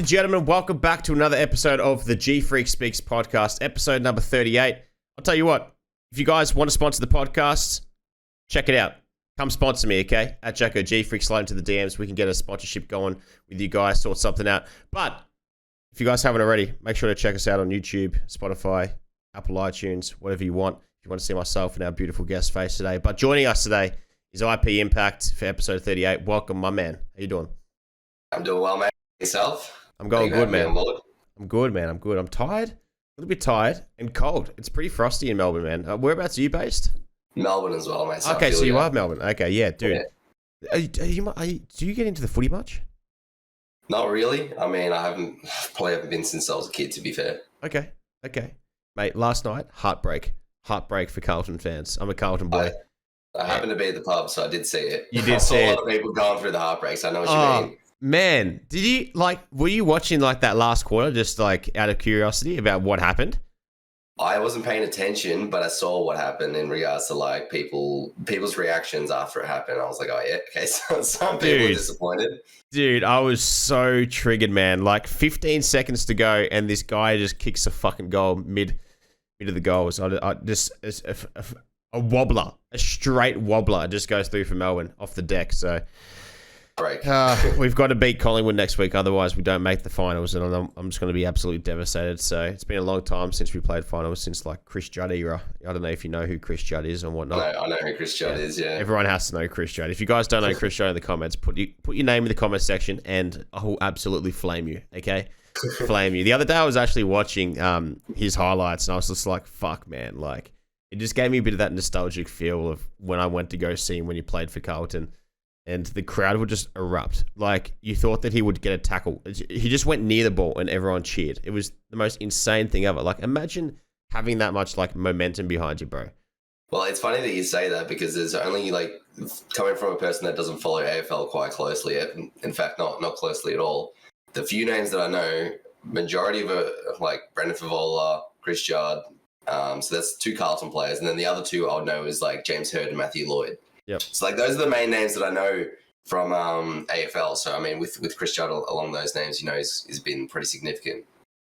and gentlemen, welcome back to another episode of the GFreak Speaks podcast, episode number 38. I'll tell you what, if you guys want to sponsor the podcast, check it out. Come sponsor me, okay? At JackoGFreak, slide into the DMs. We can get a sponsorship going with you guys, sort something out. But if you guys haven't already, make sure to check us out on YouTube, Spotify, Apple iTunes, whatever you want. If you want to see myself and our beautiful guest face today. But joining us today is IP.Impact for episode 38. Welcome, my man. How you doing? I'm doing well, mate. Yourself? I'm going good, man. I'm good, man. I'm good. I'm tired. A little bit tired and cold. It's pretty frosty in Melbourne, man. Whereabouts are you based? Melbourne as well, mate. Okay, so you are Melbourne. Okay, yeah, dude. Yeah. Do you get into the footy much? Not really. I mean, probably haven't been since I was a kid, to be fair. Okay. Mate, last night, heartbreak for Carlton fans. I'm a Carlton boy. I happened to be at the pub, so I did see it. You did see it. I saw a lot of people going through the heartbreaks. I know what you mean. Man, were you watching that last quarter just out of curiosity about what happened? I wasn't paying attention, but I saw what happened in regards to people's reactions after it happened. I was like, oh yeah, okay, so some people were disappointed. Dude, I was so triggered, man. 15 seconds to go and this guy just kicks a fucking goal mid of the goals. I just a wobbler, a straight wobbler just goes through for Melbourne off the deck, so we've got to beat Collingwood next week, otherwise we don't make the finals, and I'm just going to be absolutely devastated. So it's been a long time since we played finals, since Chris Judd era. I don't know if you know who Chris Judd is and whatnot. I know who Chris Judd is, yeah. Everyone has to know Chris Judd. If you guys don't know Chris Judd in the comments, put your name in the comment section and I will absolutely flame you, okay? Flame you. The other day I was actually watching his highlights and I was just like, fuck, man. It just gave me a bit of that nostalgic feel of when I went to go see him when he played for Carlton. And the crowd would just erupt. You thought that he would get a tackle. He just went near the ball and everyone cheered. It was the most insane thing ever. imagine having that much momentum behind you, bro. Well, it's funny that you say that because there's only coming from a person that doesn't follow AFL quite closely. In fact, not closely at all. The few names that I know, majority of Brendan Favola, Chris Judd. So that's two Carlton players, and then the other two I would know is James Hird and Matthew Lloyd. Yep. So those are the main names that I know from AFL. So I mean, with Chris Judd along those names, he's been pretty significant.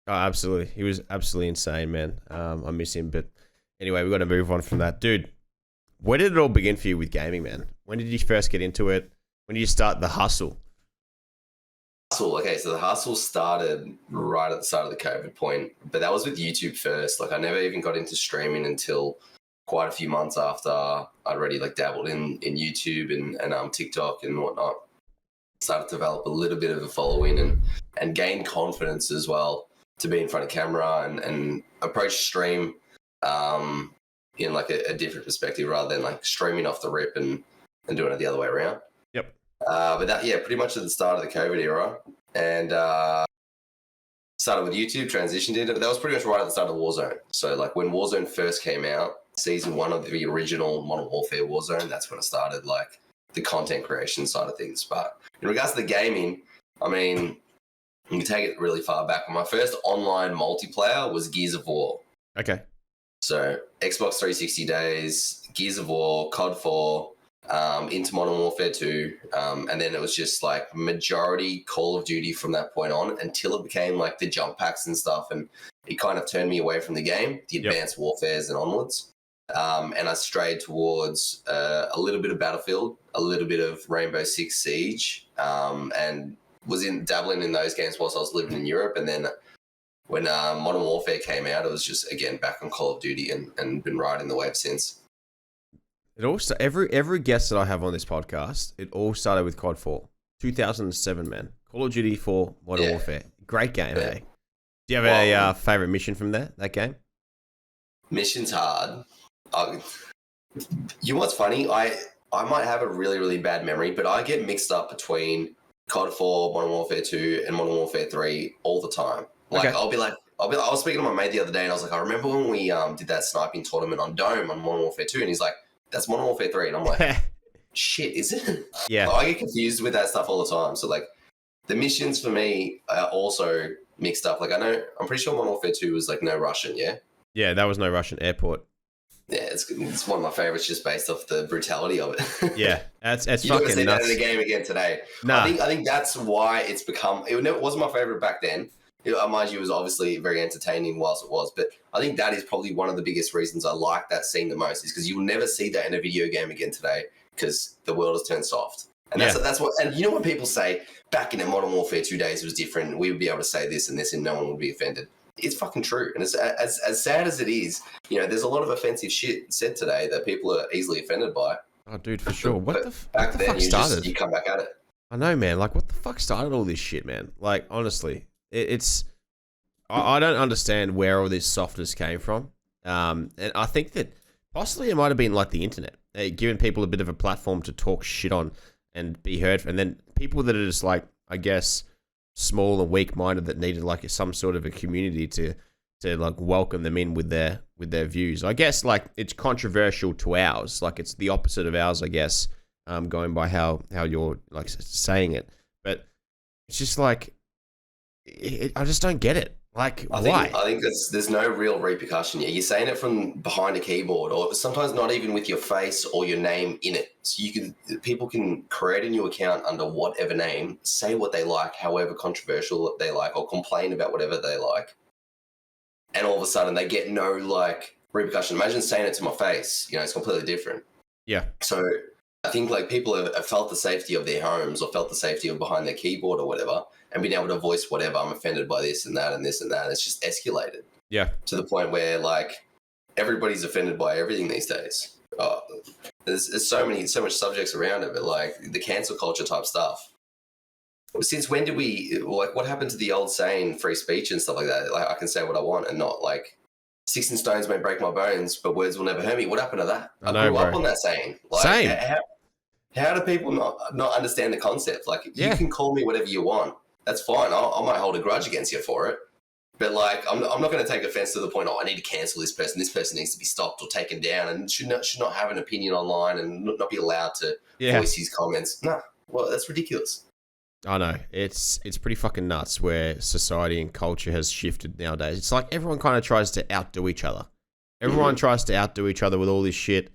Oh, absolutely. He was absolutely insane, man. I miss him, but anyway, we've got to move on from that, dude. Where did it all begin for you with gaming, man? When did you first get into it? When did you start the hustle? Okay, so the hustle started right at the start of the COVID point, but that was with YouTube first. I never even got into streaming until quite a few months after I'd already dabbled in YouTube and TikTok and whatnot. Started to develop a little bit of a following and gain confidence as well to be in front of camera and approach stream in a different perspective rather than streaming off the rip and doing it the other way around. Yep. But that, pretty much at the start of the COVID era, and started with YouTube, transitioned into it. That was pretty much right at the start of Warzone. So when Warzone first came out, season 1 of the original Modern Warfare Warzone, that's when I started the content creation side of things. But in regards to the gaming, I mean, you can take it really far back. My first online multiplayer was Gears of War. Okay. So Xbox 360 days, Gears of War, COD 4, into Modern Warfare 2, and then it was just majority Call of Duty from that point on until it became the jump packs and stuff, and it kind of turned me away from the game, the advanced warfares and onwards. And I strayed towards a little bit of Battlefield, a little bit of Rainbow Six Siege, and was dabbling in those games whilst I was living in Europe. And then when Modern Warfare came out, it was just, again, back on Call of Duty and been riding the wave since. It also every guest that I have on this podcast, it all started with COD 4. 2007, man. Call of Duty 4, Modern Warfare. Great game, eh? Do you have a favourite mission from that game? Mission's hard. You know what's funny? I might have a really, really bad memory, but I get mixed up between COD 4, Modern Warfare 2, and Modern Warfare 3 all the time. I was speaking to my mate the other day, and I was like, I remember when we did that sniping tournament on Dome on Modern Warfare 2, and he's like, that's Modern Warfare 3, and I'm like, shit, is it? Yeah. I get confused with that stuff all the time. So the missions for me are also mixed up. I'm pretty sure Modern Warfare 2 was no Russian, yeah? Yeah, that was no Russian airport. Yeah, it's one of my favorites just based off the brutality of it. Yeah, it's You never fucking see that nuts. in a game again today. Nah. I think that's why it's become. It wasn't my favorite back then. Mind you, it was obviously very entertaining whilst it was, but I think that is probably one of the biggest reasons I like that scene the most, is because you will never see that in a video game again today, because the world has turned soft. And that's what. And you know when people say back in the Modern Warfare 2 days it was different, we would be able to say this and this, and no one would be offended. It's fucking true. And it's, as sad as it is, there's a lot of offensive shit said today that people are easily offended by. Oh, dude, for sure. What the fuck started? You come back at it. I know, man. Like, what the fuck started all this shit, man? Like, honestly, it's. I don't understand where all this softness came from. And I think that possibly it might have been like the internet, giving people a bit of a platform to talk shit on and be heard. And then people that are just like, I guess, small and weak-minded, that needed like some sort of a community to like welcome them in with their views. I guess like it's controversial to ours. Like it's the opposite of ours, I guess. Going by how you're like saying it, but it's just like I just don't get it. Like, why? I think there's no real repercussion. You're saying it from behind a keyboard, or sometimes not even with your face or your name in it. So people can create a new account under whatever name, say what they like, however controversial they like, or complain about whatever they like, and all of a sudden they get no like repercussion. Imagine saying it to my face. It's completely different. Yeah. So I think like people have felt the safety of their homes, or felt the safety of behind their keyboard or whatever, and being able to voice whatever. I'm offended by this and that and this and that. It's just escalated. Yeah. To the point where like everybody's offended by everything these days. There's so much subjects around it, but like the cancel culture type stuff. Since when did we, like, what happened to the old saying, free speech and stuff like that? Like, I can say what I want and not like, sticks and stones may break my bones, but words will never hurt me. What happened to that? I grew up on that saying. Like, same. How do people not understand the concept? Like, you can call me whatever you want. That's fine. I might hold a grudge against you for it. But, like, I'm not going to take offense to the point, I need to cancel this person. This person needs to be stopped or taken down and should not have an opinion online and not be allowed to voice his comments. No. Well, that's ridiculous. I know. It's pretty fucking nuts where society and culture has shifted nowadays. It's like everyone kind of tries to outdo each other. Everyone tries to outdo each other with all this shit,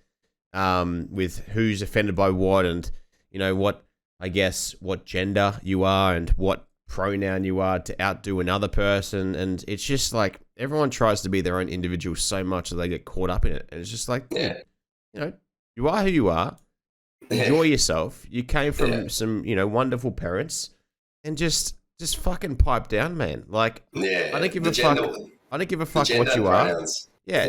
with who's offended by what and, what gender you are and what pronoun you are to outdo another person. And it's just like everyone tries to be their own individual so much that they get caught up in it. And it's just like, you are who you are. Enjoy yourself. You came from some, wonderful parents, and just fucking pipe down, man. Like, I don't give a fuck. I don't give a fuck what you are.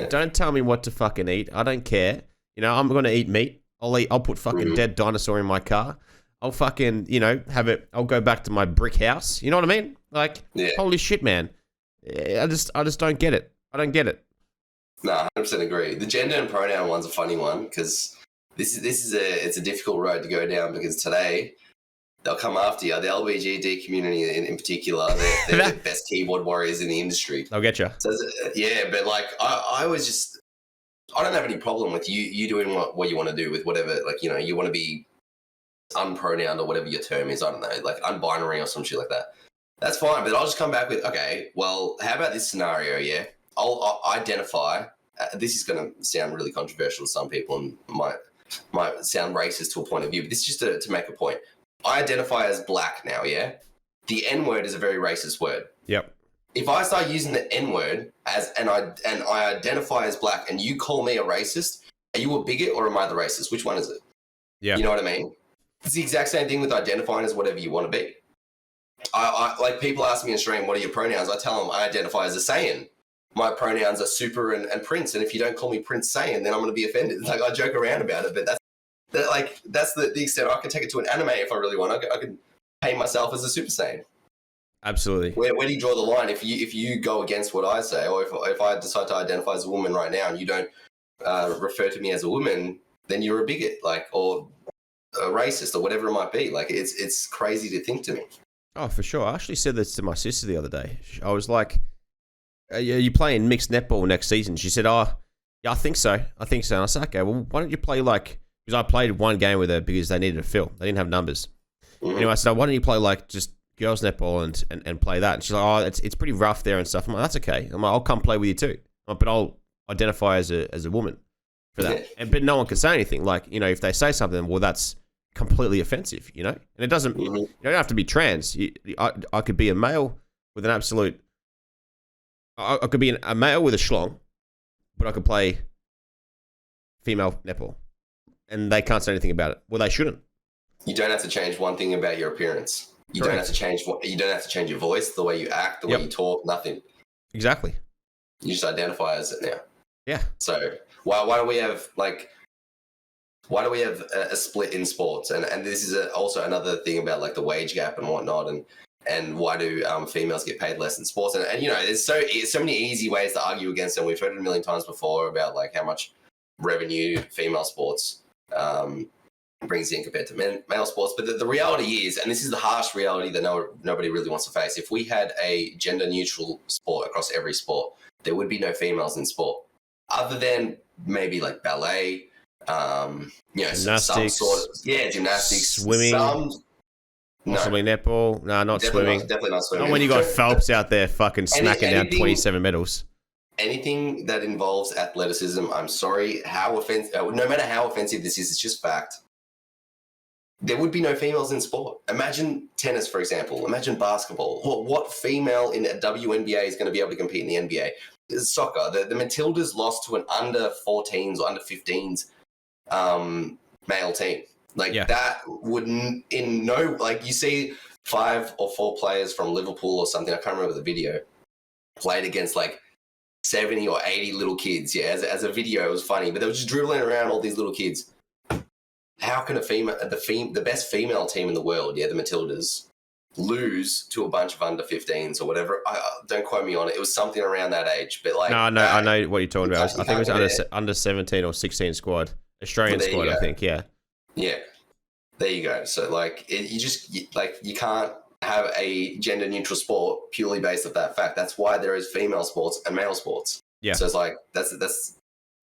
Don't tell me what to fucking eat. I don't care. I'm gonna eat meat. I'll put fucking dead dinosaur in my car. I'll fucking, have it. I'll go back to my brick house. You know what I mean? Like, holy shit, man. I just don't get it. I don't get it. No, 100% agree. The gender and pronoun one's a funny one because it's a difficult road to go down, because today they'll come after you. The LBGD community in particular, they're the best keyboard warriors in the industry. I'll get you. So, but like I was just, I don't have any problem with you doing what you want to do with whatever, like, you want to be unpronounced or whatever your term is. I don't know, like unbinary or some shit like that. That's fine, but I'll just come back with, okay, well, how about this scenario? Yeah, I'll identify. This is going to sound really controversial to some people and might sound racist to a point of view, but this is just to make a point. I identify as black now, yeah? The N-word is a very racist word. Yep. If I start using the N-word and I identify as black and you call me a racist, are you a bigot or am I the racist? Which one is it? Yeah. You know what I mean? It's the exact same thing with identifying as whatever you want to be. I like, people ask me in stream, what are your pronouns? I tell them I identify as a Saiyan. My pronouns are Super and Prince, and if you don't call me Prince Saiyan, then I'm going to be offended. Like, I joke around about it, but that's the extent. I can take it to an anime if I really want. I could paint myself as a Super Saiyan. Absolutely. Where do you draw the line? If you go against what I say, or if I decide to identify as a woman right now and you don't refer to me as a woman, then you're a bigot, like, or a racist, or whatever it might be. Like, it's crazy to think to me. Oh, for sure. I actually said this to my sister the other day. I was like, are you playing mixed netball next season? She said, oh, yeah, I think so. And I said, okay, well, why don't you play like, because I played one game with her because they needed a fill. They didn't have numbers. Anyway, I said, why don't you play like just girls netball and play that? And she's like, oh, it's pretty rough there and stuff. I'm like, that's okay. I'm like, I'll come play with you too. But I'll identify as a woman. for that. But no one can say anything. Like, you know, if they say something, well, that's completely offensive, you know? And it doesn't, you don't have to be trans. I could be a male with an absolute, I could be a male with a schlong, but I could play female netball. And they can't say anything about it. Well, they shouldn't. You don't have to change one thing about your appearance. You don't have to change your voice, the way you act, the way you talk, nothing. Exactly. You just identify as it now. Yeah. So why do we have a split in sports? And this is also another thing about like the wage gap and whatnot, and why do females get paid less in sports? And you know, there's so many easy ways to argue against it. We've heard it a million times before about like how much revenue female sports brings in compared to male sports. But the reality is, and this is the harsh reality that nobody really wants to face, if we had a gender neutral sport across every sport, there would be no females in sport, other than maybe like ballet, you know, gymnastics, some sort of, gymnastics, swimming, possibly netball. No, not swimming. Definitely not swimming. Not when you got Phelps out there fucking smacking down 27 medals. Anything that involves athleticism, I'm sorry, no matter how offensive this is, it's just fact. There would be no females in sport. Imagine tennis, for example. Imagine basketball. What female in a WNBA is going to be able to compete in the NBA? Soccer. The Matildas lost to an under 14s or under 15s male team. That wouldn't, you see 5 or 4 players from Liverpool or something, I can't remember the video, played against like 70 or 80 little kids. Yeah, as a video, it was funny, but they were just dribbling around all these little kids. How can the best female team in the world, the Matildas, lose to a bunch of under 15s or whatever? Don't quote me on it. It was something around that age. But like, no, I know what you're talking about. I think it was under 17 or 16 squad, Australian squad. I think, yeah. There you go. So like, you can't have a gender neutral sport purely based off that fact. That's why there is female sports and male sports. Yeah. So it's like that's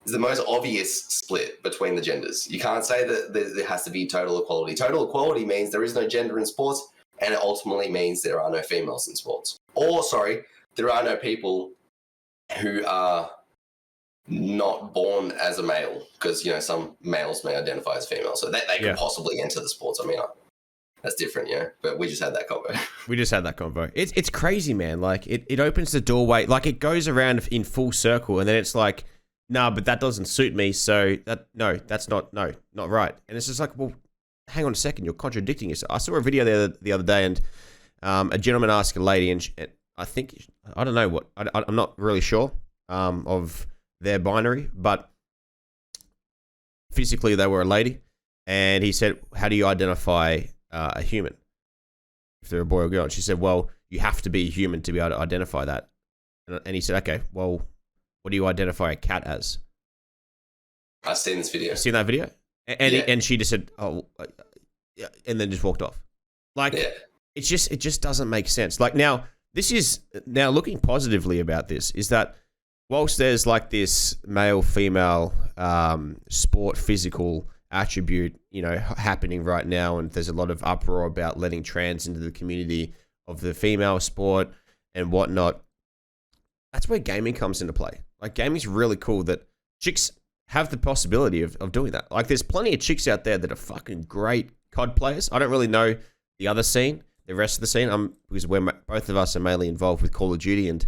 the most obvious split between the genders. You can't say that there has to be total equality. Total equality means there is no gender in sports, and it ultimately means there are no females in sports. Or, there are no people who are not born as a male, because, you know, some males may identify as female, so they could possibly enter the sports. I mean, that's different, but we just had that convo. It's crazy, man. Like, it opens the doorway. Like, it goes around in full circle, and then it's like, no, but that doesn't suit me, so that's not right. And it's just like, well, hang on a second, you're contradicting yourself. I saw a video the other day, and a gentleman asked a lady, and I don't know what, I'm not really sure of their binary, but physically they were a lady, and he said, how do you identify a human, if they're a boy or girl? And she said, well, you have to be a human to be able to identify that. And he said, okay, well, what do you identify a cat as? I've seen this video. You seen that video? And she just said, oh, yeah, and then just walked off. Like, it just doesn't make sense. Like, now looking positively about this is that whilst there's like this male female sport physical attribute, you know, happening right now, and there's a lot of uproar about letting trans into the community of the female sport and whatnot, that's where gaming comes into play. Like, gaming's really cool that chicks have the possibility of doing that. Like, there's plenty of chicks out there that are fucking great COD players. I don't really know the other scene, the rest of the scene, because both of us are mainly involved with Call of Duty and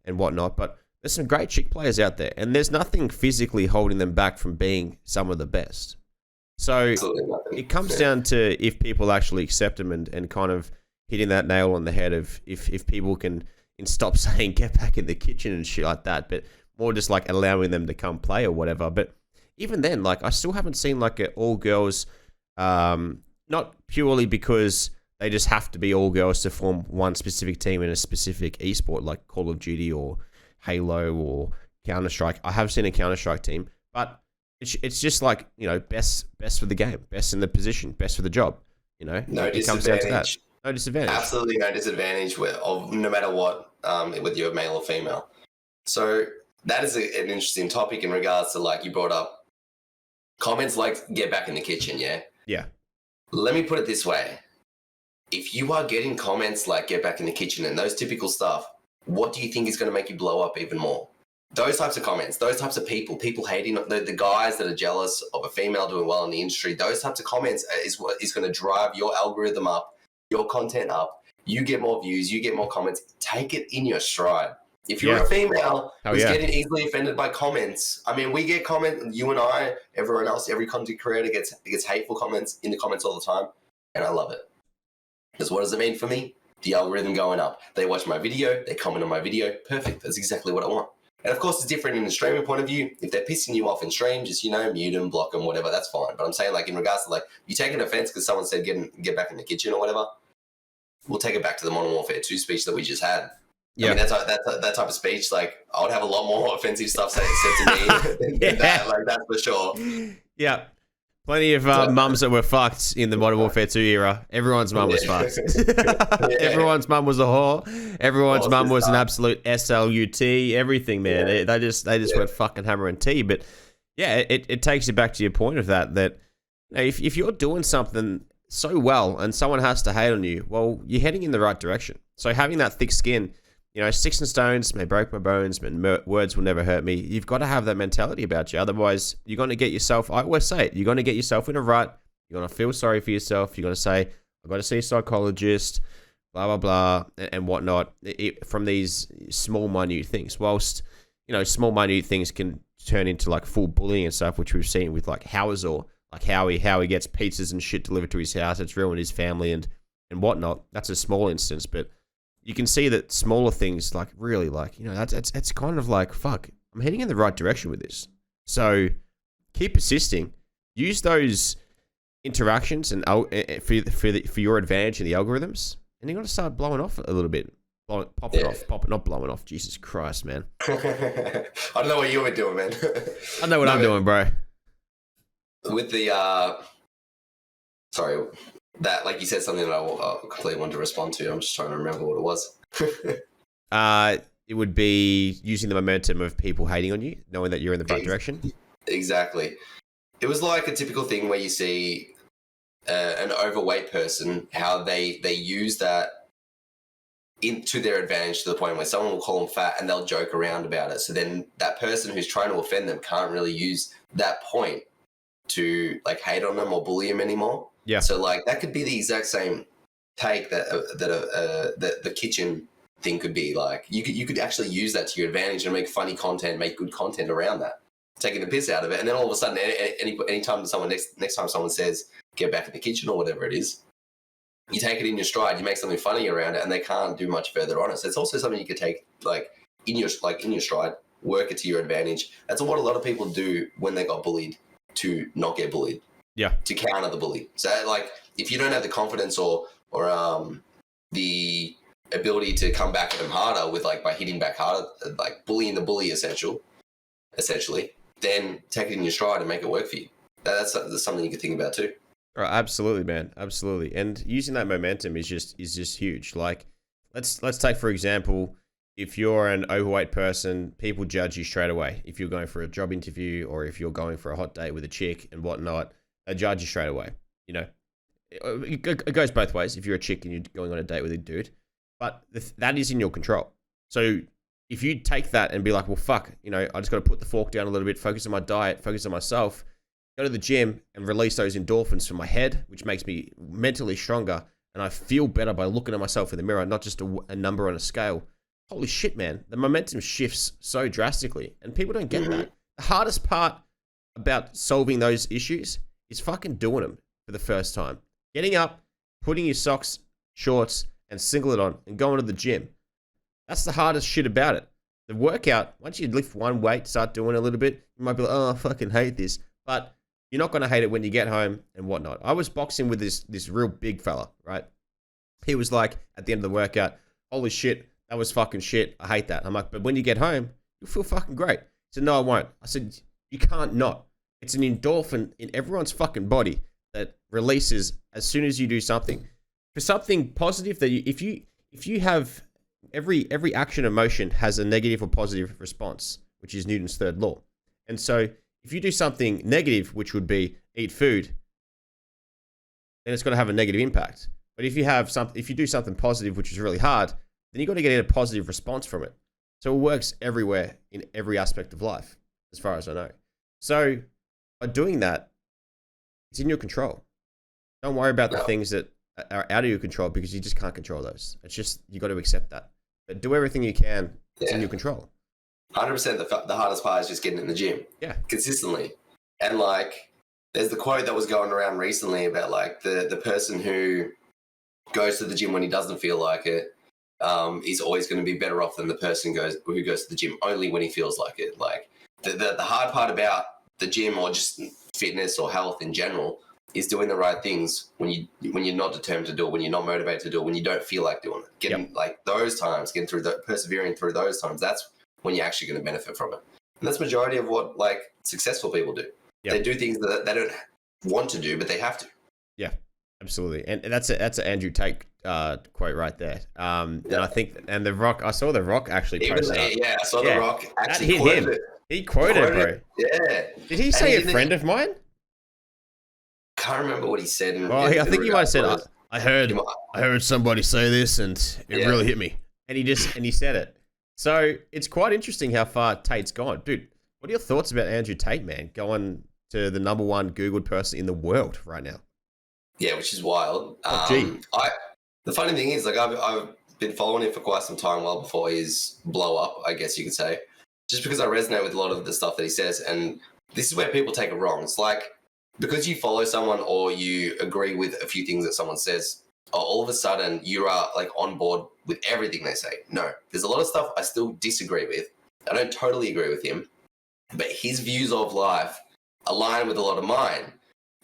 whatnot, but there's some great chick players out there, and there's nothing physically holding them back from being some of the best. So it comes down to if people actually accept them and kind of hitting that nail on the head of if people can stop saying get back in the kitchen and shit like that, but more just like allowing them to come play or whatever. But even then, like, I still haven't seen like an all girls, not purely because they just have to be all girls to form one specific team in a specific esport like Call of Duty or Halo or Counter-Strike. I have seen a Counter-Strike team, but it's just like, you know, best for the game, best in the position, best for the job, you know. It comes down to that. No disadvantage. Absolutely no disadvantage no matter what, whether you're male or female. So that is an interesting topic in regards to, like, you brought up comments like get back in the kitchen, yeah? Yeah. Let me put it this way. If you are getting comments like get back in the kitchen and those typical stuff, what do you think is going to make you blow up even more? those types of comments, those types of people hating the guys that are jealous of a female doing well in the industry, those types of comments is what is going to drive your algorithm up, your content up. You get more views, you get more comments. Take it in your stride. If you're a female who's getting easily offended by comments, I mean, we get comments, you and I, everyone else, every content creator gets hateful comments in the comments all the time, and I love it. Because what does it mean for me? The algorithm going up. They watch my video, they comment on my video. Perfect. That's exactly what I want. And of course, it's different in the streaming point of view. If they're pissing you off in stream, just, mute them, block them, whatever, that's fine. But I'm saying, like, in regards to, like, you take an offense because someone said get back in the kitchen or whatever, we'll take it back to the Modern Warfare 2 speech that we just had. Yeah. I mean, that type of speech, like, I would have a lot more offensive stuff said to me than that, like, that's for sure. Yeah. Plenty of mums that were fucked in the Modern Warfare 2 era. Everyone's mum was fucked. Everyone's mum was a whore. Everyone's mum was an absolute SLUT. Everything, man. Yeah. They just went fucking hammer and tea. But yeah, it takes you back to your point of that if you're doing something so well and someone has to hate on you, well, you're heading in the right direction. So having that thick skin, sticks and stones may break my bones, but words will never hurt me. You've got to have that mentality about you. Otherwise, you're going to get yourself, I always say it, you're going to get yourself in a rut. You're going to feel sorry for yourself. You're going to say, I've got to see a psychologist, blah, blah, blah, and whatnot, from these small, minute things. Whilst, small, minute things can turn into, like, full bullying and stuff, which we've seen with, like, Howazor, like how he gets pizzas and shit delivered to his house. It's ruined his family and whatnot. That's a small instance, but you can see that smaller things, like, really, like, that's kind of like, fuck, I'm heading in the right direction with this. So keep persisting. Use those interactions and for your advantage in the algorithms, and you're going to start blowing off a little bit. Not blowing off. Jesus Christ, man. I don't know what you were doing, man. I know what I'm doing, bro. With the, sorry, that, like, you said something that I completely wanted to respond to. I'm just trying to remember what it was. It would be using the momentum of people hating on you, knowing that you're in the right direction. Exactly. It was like a typical thing where you see an overweight person, how they use that into their advantage to the point where someone will call them fat and they'll joke around about it. So then that person who's trying to offend them can't really use that point to, like, hate on them or bully them anymore. Yeah. So, like, that could be the exact same take that the kitchen thing could be. Like, you could actually use that to your advantage and make funny content, make good content around that, taking the piss out of it. And then all of a sudden, anytime someone next time someone says get back in the kitchen or whatever it is, you take it in your stride, you make something funny around it, and they can't do much further on it. So it's also something you could take, like, in your stride, work it to your advantage. That's what a lot of people do when they got bullied, to not get bullied. Yeah. To counter the bully. So, like, if you don't have the confidence or the ability to come back at them harder with, like, by hitting back harder, like bullying the bully essentially, then take it in your stride and make it work for you. That's something you could think about too. Right, absolutely, man. Absolutely. And using that momentum is just huge. Like, let's take, for example, if you're an overweight person, people judge you straight away. If you're going for a job interview or if you're going for a hot date with a chick and whatnot, they judge you straight away. It goes both ways if you're a chick and you're going on a date with a dude. But that is in your control. So if you take that and be like, well, fuck, I just got to put the fork down a little bit, focus on my diet, focus on myself, go to the gym and release those endorphins from my head, which makes me mentally stronger. And I feel better by looking at myself in the mirror, not just a number on a scale. Holy shit, man. The momentum shifts so drastically and people don't get that. The hardest part about solving those issues is fucking doing them for the first time. Getting up, putting your socks, shorts, and singlet on and going to the gym. That's the hardest shit about it. The workout, once you lift one weight, start doing it a little bit, you might be like, oh, I fucking hate this. But you're not going to hate it when you get home and whatnot. I was boxing with this real big fella, right? He was like, at the end of the workout, holy shit, that was fucking shit. I hate that. I'm like, but when you get home, you'll feel fucking great. He said, no, I won't. I said, you can't not. It's an endorphin in everyone's fucking body that releases as soon as you do something. For something positive, that if you have every action and motion has a negative or positive response, which is Newton's third law. And so if you do something negative, which would be eat food, then it's going to have a negative impact. But if you do something positive, which is really hard, then you've got to get a positive response from it. So it works everywhere in every aspect of life, as far as I know. So by doing that, it's in your control. Don't worry about the things that are out of your control because you just can't control those. It's just, you got to accept that. But do everything you can. It's in your control. 100%. The hardest part is just getting in the gym. Yeah. Consistently. And like, there's the quote that was going around recently about like the person who goes to the gym when he doesn't feel like it is always going to be better off than the person who goes to the gym only when he feels like it. Like the hard part about the gym or just fitness or health in general is doing the right things when you're not determined to do it, when you're not motivated to do it, when you don't feel like doing it. Getting like those times, persevering through those times, that's when you're actually going to benefit from it. And that's majority of what like successful people do. They do things that they don't want to do, but they have to. Yeah, absolutely. And that's an Andrew Tate quote right there. And I think, and The Rock, I saw The Rock actually post that. Yeah, I saw The Rock actually quoted it. He quoted it, bro. Yeah. Did he say a friend of mine? Can't remember what he said. I think he might have said, I heard somebody say this and it really hit me. And he said it. So it's quite interesting how far Tate's gone. Dude, what are your thoughts about Andrew Tate, man, going to the #1 Googled person in the world right now? Yeah, which is wild. The funny thing is, like, I've been following him for quite some time, well before his blow up, I guess you could say, just because I resonate with a lot of the stuff that he says. And this is where people take it wrong. It's like, because you follow someone or you agree with a few things that someone says, all of a sudden you are like on board with everything they say. No, there's a lot of stuff I still disagree with. I don't totally agree with him, but his views of life align with a lot of mine.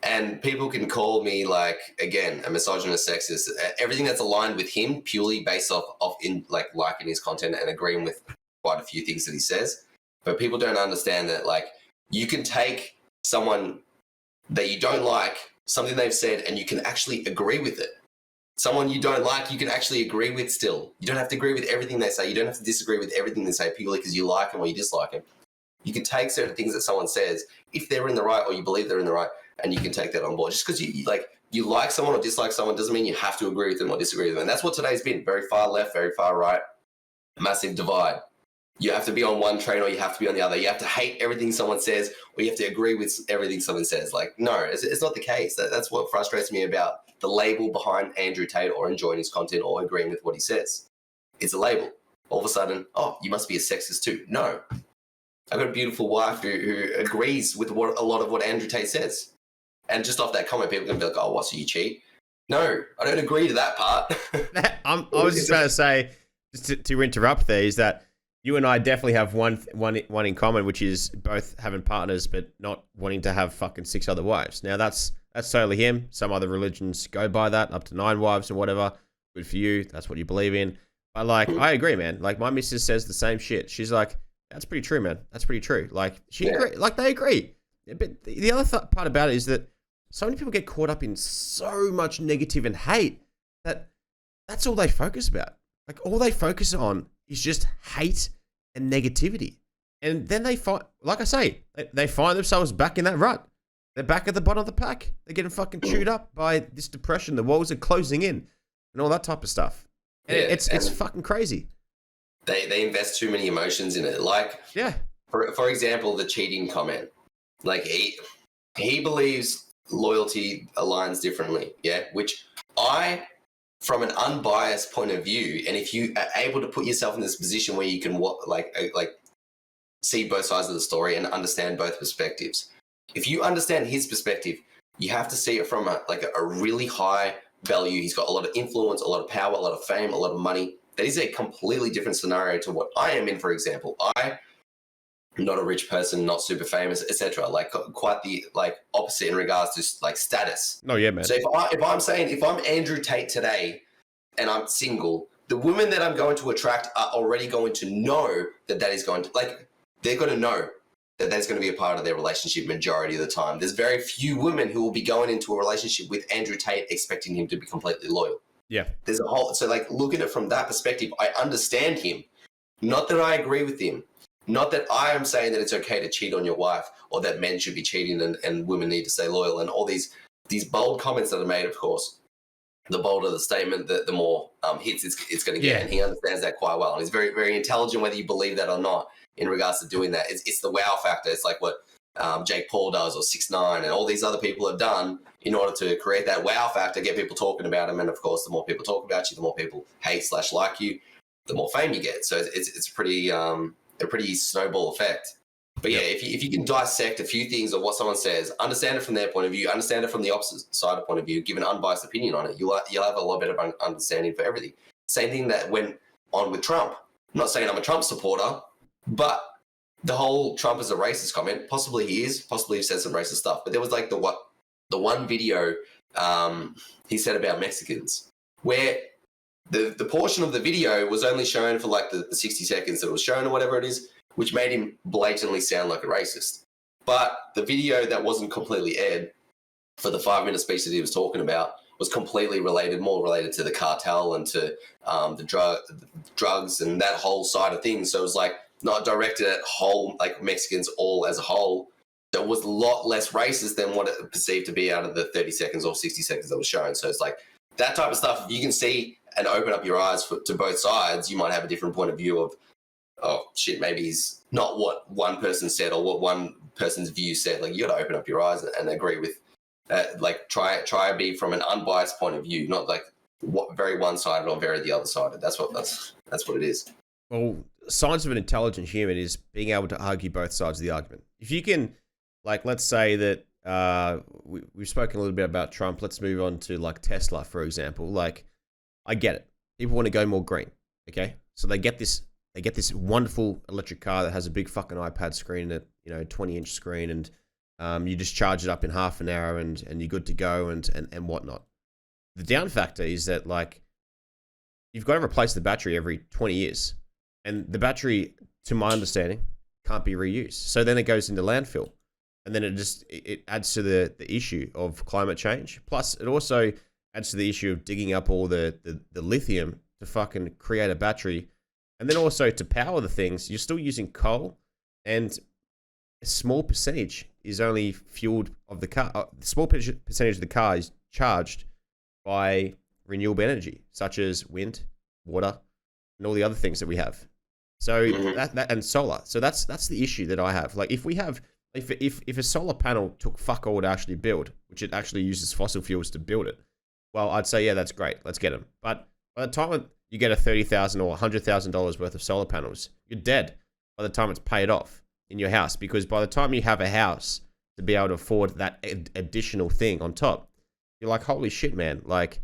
And people can call me, like, again, a misogynist, sexist, everything that's aligned with him purely based off in like liking his content and agreeing with quite a few things that he says. But people don't understand that, like, you can take someone that you don't like, something they've said, and you can actually agree with it. Someone you don't like, you can actually agree with still. You don't have to agree with everything they say. You don't have to disagree with everything they say purely because you like them or you dislike them. You can take certain things that someone says, if they're in the right or you believe they're in the right, and you can take that on board. Just because you like someone or dislike someone doesn't mean you have to agree with them or disagree with them. And that's what today's been. Very far left, very far right, massive divide. You have to be on one train or you have to be on the other. You have to hate everything someone says or you have to agree with everything someone says. Like, no, it's not the case. That's what frustrates me about the label behind Andrew Tate or enjoying his content or agreeing with what he says. It's a label. All of a sudden, oh, you must be a sexist too. No. I've got a beautiful wife who agrees with a lot of what Andrew Tate says. And just off that comment, people can be like, oh, what, so you cheat? No, I don't agree to that part. I was just about to say, just to interrupt there, is that you and I definitely have one in common, which is both having partners but not wanting to have fucking 6 other wives. Now, that's totally him. Some other religions go by that, up to 9 wives or whatever. Good for you. That's what you believe in. But, like, I agree, man. Like, my missus says the same shit. She's like, that's pretty true, man. That's pretty true. Like, they agree. But the other part about it is that so many people get caught up in so much negative and hate that that's all they focus about. Like, all they focus on is just hate and negativity. And then they find, like I say, they find themselves back in that rut. They're back at the bottom of the pack. They're getting fucking chewed up by this depression. The walls are closing in and all that type of stuff. And it's fucking crazy. They invest too many emotions in it. Like, for example, the cheating comment. Like, he believes loyalty aligns differently, which I, from an unbiased point of view, and if you are able to put yourself in this position where you can see both sides of the story and understand both perspectives. If you understand his perspective, you have to see it from a really high value. He's got a lot of influence, a lot of power, a lot of fame, a lot of money. That is a completely different scenario to what I am in, for example. I'm not a rich person, not super famous, etc. Like, quite the opposite in regards to like status. Oh yeah, man. So if I'm Andrew Tate today and I'm single, the women that I'm going to attract are already going to know that is going to, like, they're going to know that that's going to be a part of their relationship majority of the time. There's very few women who will be going into a relationship with Andrew Tate expecting him to be completely loyal. Yeah. There's a whole, so like, look at it from that perspective. I understand him. Not that I agree with him. Not that I am saying that it's okay to cheat on your wife or that men should be cheating and women need to stay loyal and all these bold comments that are made, of course. the bolder the statement, the more hits it's going to get. And he understands that quite well. And he's very, very intelligent, whether you believe that or not, in regards to doing that. It's the wow factor. It's like what Jake Paul does, or 6ix9ine, and all these other people have done in order to create that wow factor, get people talking about him. And of course, the more people talk about you, the more people hate/like you, the more fame you get. So it's pretty a pretty snowball effect. But yeah, if you can dissect a few things of what someone says, understand it from their point of view, understand it from the opposite side of point of view, give an unbiased opinion on it, you'll have a lot better understanding for everything. Same thing that went on with Trump. I'm not saying I'm a Trump supporter, but the whole Trump is a racist comment, possibly he is, possibly he said some racist stuff. But there was like the one video he said about Mexicans, where the portion of the video was only shown for like the 60 seconds that it was shown or whatever it is, which made him blatantly sound like a racist. But the video that wasn't completely aired for the 5-minute speech that he was talking about was completely related, more related to the cartel and to the drugs and that whole side of things. So it was like not directed at whole, like Mexicans all as a whole. So it was a lot less racist than what it perceived to be out of the 30 seconds or 60 seconds that was shown. So it's like that type of stuff. If you can see and open up your eyes to both sides, you might have a different point of view of, oh shit, maybe he's not what one person said or what one person's view said. Like, you got to open up your eyes and agree with, like try to be from an unbiased point of view, not like very one-sided or very the other sided. That's what it is. Well, signs of an intelligent human is being able to argue both sides of the argument. If you can, like, let's say that we've spoken a little bit about Trump. Let's move on to like Tesla, for example. Like, I get it. People want to go more green. Okay, so they get this wonderful electric car that has a big fucking iPad screen, 20-inch screen, and you just charge it up in half an hour and you're good to go and whatnot. The down factor is that, like, you've got to replace the battery every 20 years. And the battery, to my understanding, can't be reused. So then it goes into landfill. And then it adds to the issue of climate change. Plus, it also adds to the issue of digging up all the lithium to fucking create a battery. And then also to power the things, you're still using coal, and a small percentage is only fueled of the car. A small percentage of the car is charged by renewable energy, such as wind, water, and all the other things that we have. So that and solar. So that's the issue that I have. Like, if a solar panel took fuck all to actually build, which it actually uses fossil fuels to build it, well, I'd say, yeah, that's great. Let's get them. But by the time you get a $30,000 or $100,000 worth of solar panels, you're dead by the time it's paid off in your house. Because by the time you have a house to be able to afford that additional thing on top, you're like, holy shit, man. Like,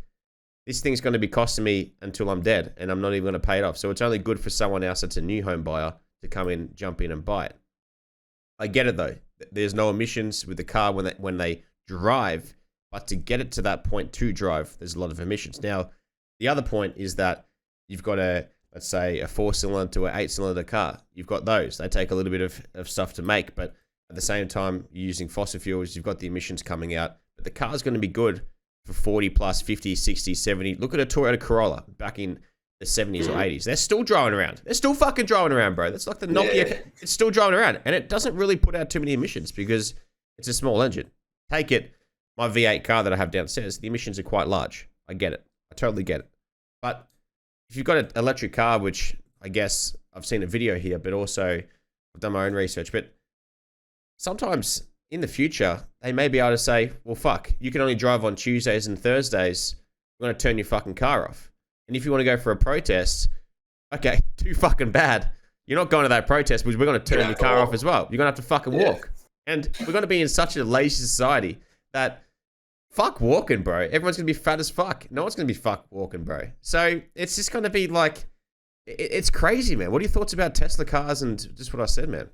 this thing's going to be costing me until I'm dead, and I'm not even going to pay it off. So it's only good for someone else that's a new home buyer to come in, jump in and buy it. I get it though. There's no emissions with the car when they drive, but to get it to that point to drive, there's a lot of emissions. Now, the other point is that you've got let's say a 4-cylinder to an 8-cylinder car. You've got those. They take a little bit of stuff to make, but at the same time, you're using fossil fuels. You've got the emissions coming out, but the car's going to be good for 40 plus, 50, 60, 70. Look at a Toyota Corolla back in the 70s or 80s. They're still driving around. They're still fucking driving around, bro. That's like the Nokia. Yeah. It's still driving around. And it doesn't really put out too many emissions because it's a small engine. Take it, my V8 car that I have downstairs, the emissions are quite large. I get it. I totally get it. But if you've got an electric car, which I guess I've seen a video here, but also I've done my own research, but sometimes in the future, they may be able to say, well, fuck, you can only drive on Tuesdays and Thursdays. We're going to turn your fucking car off. And if you want to go for a protest, okay, too fucking bad. You're not going to that protest because we're going to turn your car off as well. You're going to have to fucking walk. And we're going to be in such a lazy society that fuck walking, bro. Everyone's going to be fat as fuck. No one's going to be fuck walking, bro. So it's just going to be like, it's crazy, man. What are your thoughts about Tesla cars and just what I said, man?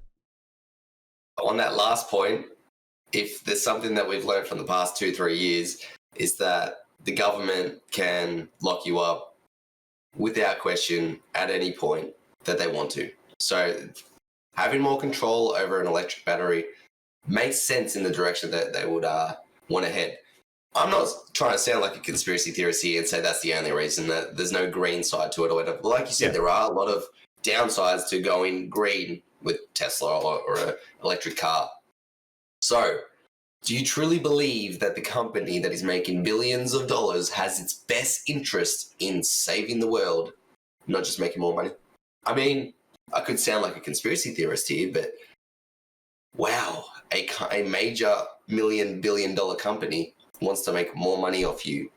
On that last point, if there's something that we've learned from the past 2-3 years, is that the government can lock you up without question at any point that they want to. So having more control over an electric battery makes sense in the direction that they would want to head. I'm not trying to sound like a conspiracy theorist here and say that's the only reason, that there's no green side to it or whatever. Like you said, there are a lot of downsides to going green with Tesla or an electric car. So Do you truly believe that the company that is making billions of dollars has its best interest in saving the world, not just making more money? I mean, I could sound like a conspiracy theorist here, but wow, a major billion-dollar company wants to make more money off you.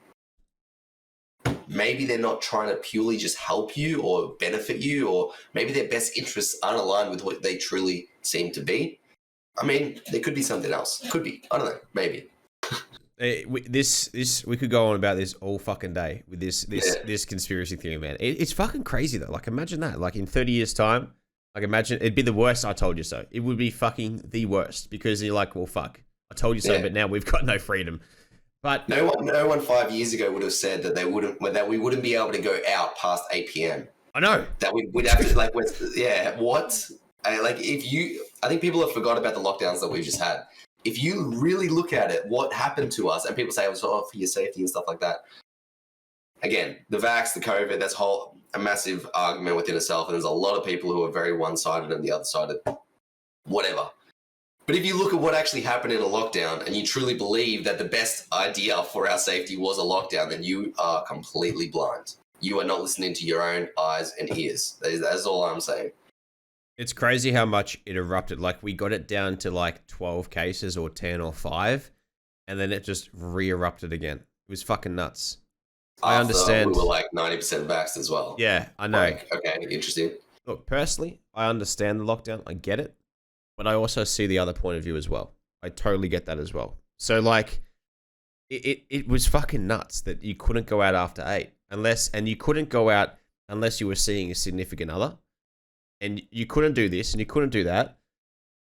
Maybe they're not trying to purely just help you or benefit you, or maybe their best interests aren't aligned with what they truly seem to be. I mean, there could be something else. Could be. I don't know. Maybe. We could go on about this all fucking day with this conspiracy theory, man. It's fucking crazy though. Like, imagine that. Like, in 30 years' time, like, imagine it'd be the worst. I told you so. It would be fucking the worst, because you're like, well, fuck, I told you so, but now we've got no freedom. But no one 5 years ago would have said that we wouldn't be able to go out past 8 p.m. I know that we'd have to like, what? I think people have forgot about the lockdowns that we've just had. If you really look at it, what happened to us, and people say it was for your safety and stuff like that. Again, the vax, the COVID, that's a massive argument within itself, and there's a lot of people who are very one-sided and the other sided, whatever. But if you look at what actually happened in a lockdown, and you truly believe that the best idea for our safety was a lockdown, then you are completely blind. You are not listening to your own eyes and ears. That's all I'm saying. It's crazy how much it erupted. Like, we got it down to like 12 cases or 10 or 5, and then it just re-erupted again. It was fucking nuts. I understand. We were like 90% vaxxed as well. Yeah, I know. Like, okay, interesting. Look, personally, I understand the lockdown. I get it. But I also see the other point of view as well. I totally get that as well. So, like, it was fucking nuts that you couldn't go out after 8. And you couldn't go out unless you were seeing a significant other. And you couldn't do this and you couldn't do that.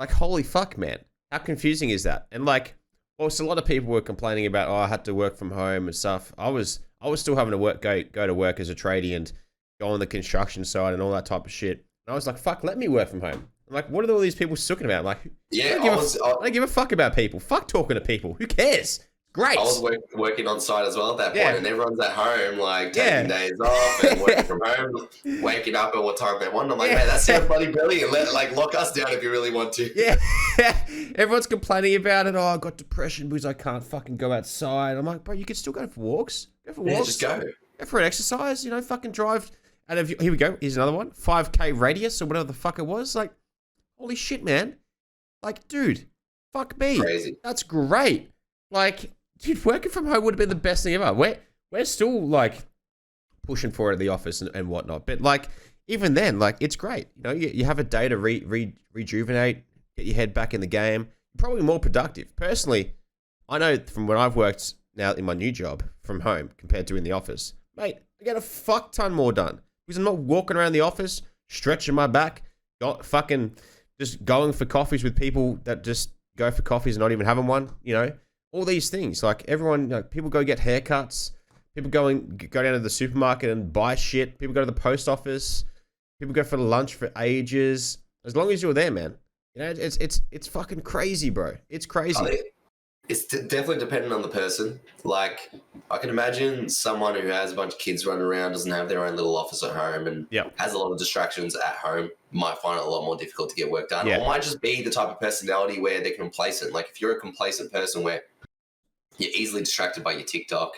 Like, holy fuck, man. How confusing is that? And like, also a lot of people were complaining about, I had to work from home and stuff. I was still having to go to work as a tradie and go on the construction side and all that type of shit. And I was like, fuck, let me work from home. I'm like, what are all these people talking about? I'm like, I don't give a fuck about people. Fuck talking to people. Who cares? Great. I was working on site as well at that point, and everyone's at home, like, taking days off and working from home, waking up at what time they want. I'm like, man, that sounds bloody brilliant. Lock us down if you really want to. Yeah. Everyone's complaining about it. Oh, I got depression because I can't fucking go outside. I'm like, bro, you can still go for walks. Go for walks. Just go. Go for an exercise. You know, fucking drive. And here we go. Here's another one. 5K radius or whatever the fuck it was. Like, holy shit, man. Like, dude, fuck me. Crazy. That's great. Like, dude, working from home would have been the best thing ever. We're still, like, pushing for it at the office and whatnot. But, like, even then, like, it's great. You know, you have a day to rejuvenate, get your head back in the game. You're probably more productive. Personally, I know from when I've worked now in my new job from home compared to in the office, mate, I get a fuck ton more done. Because I'm not walking around the office, stretching my back, just going for coffees with people that just go for coffees and not even having one, you know? All these things, like everyone, you know, people go get haircuts, people go down to the supermarket and buy shit, people go to the post office, people go for lunch for ages. As long as you're there, man, you know, it's fucking crazy, bro. It's crazy. It's definitely dependent on the person. Like, I can imagine someone who has a bunch of kids running around, doesn't have their own little office at home, and has a lot of distractions at home, might find it a lot more difficult to get work done. Or might just be the type of personality where they're complacent. Like, if you're a complacent person where you're easily distracted by your TikTok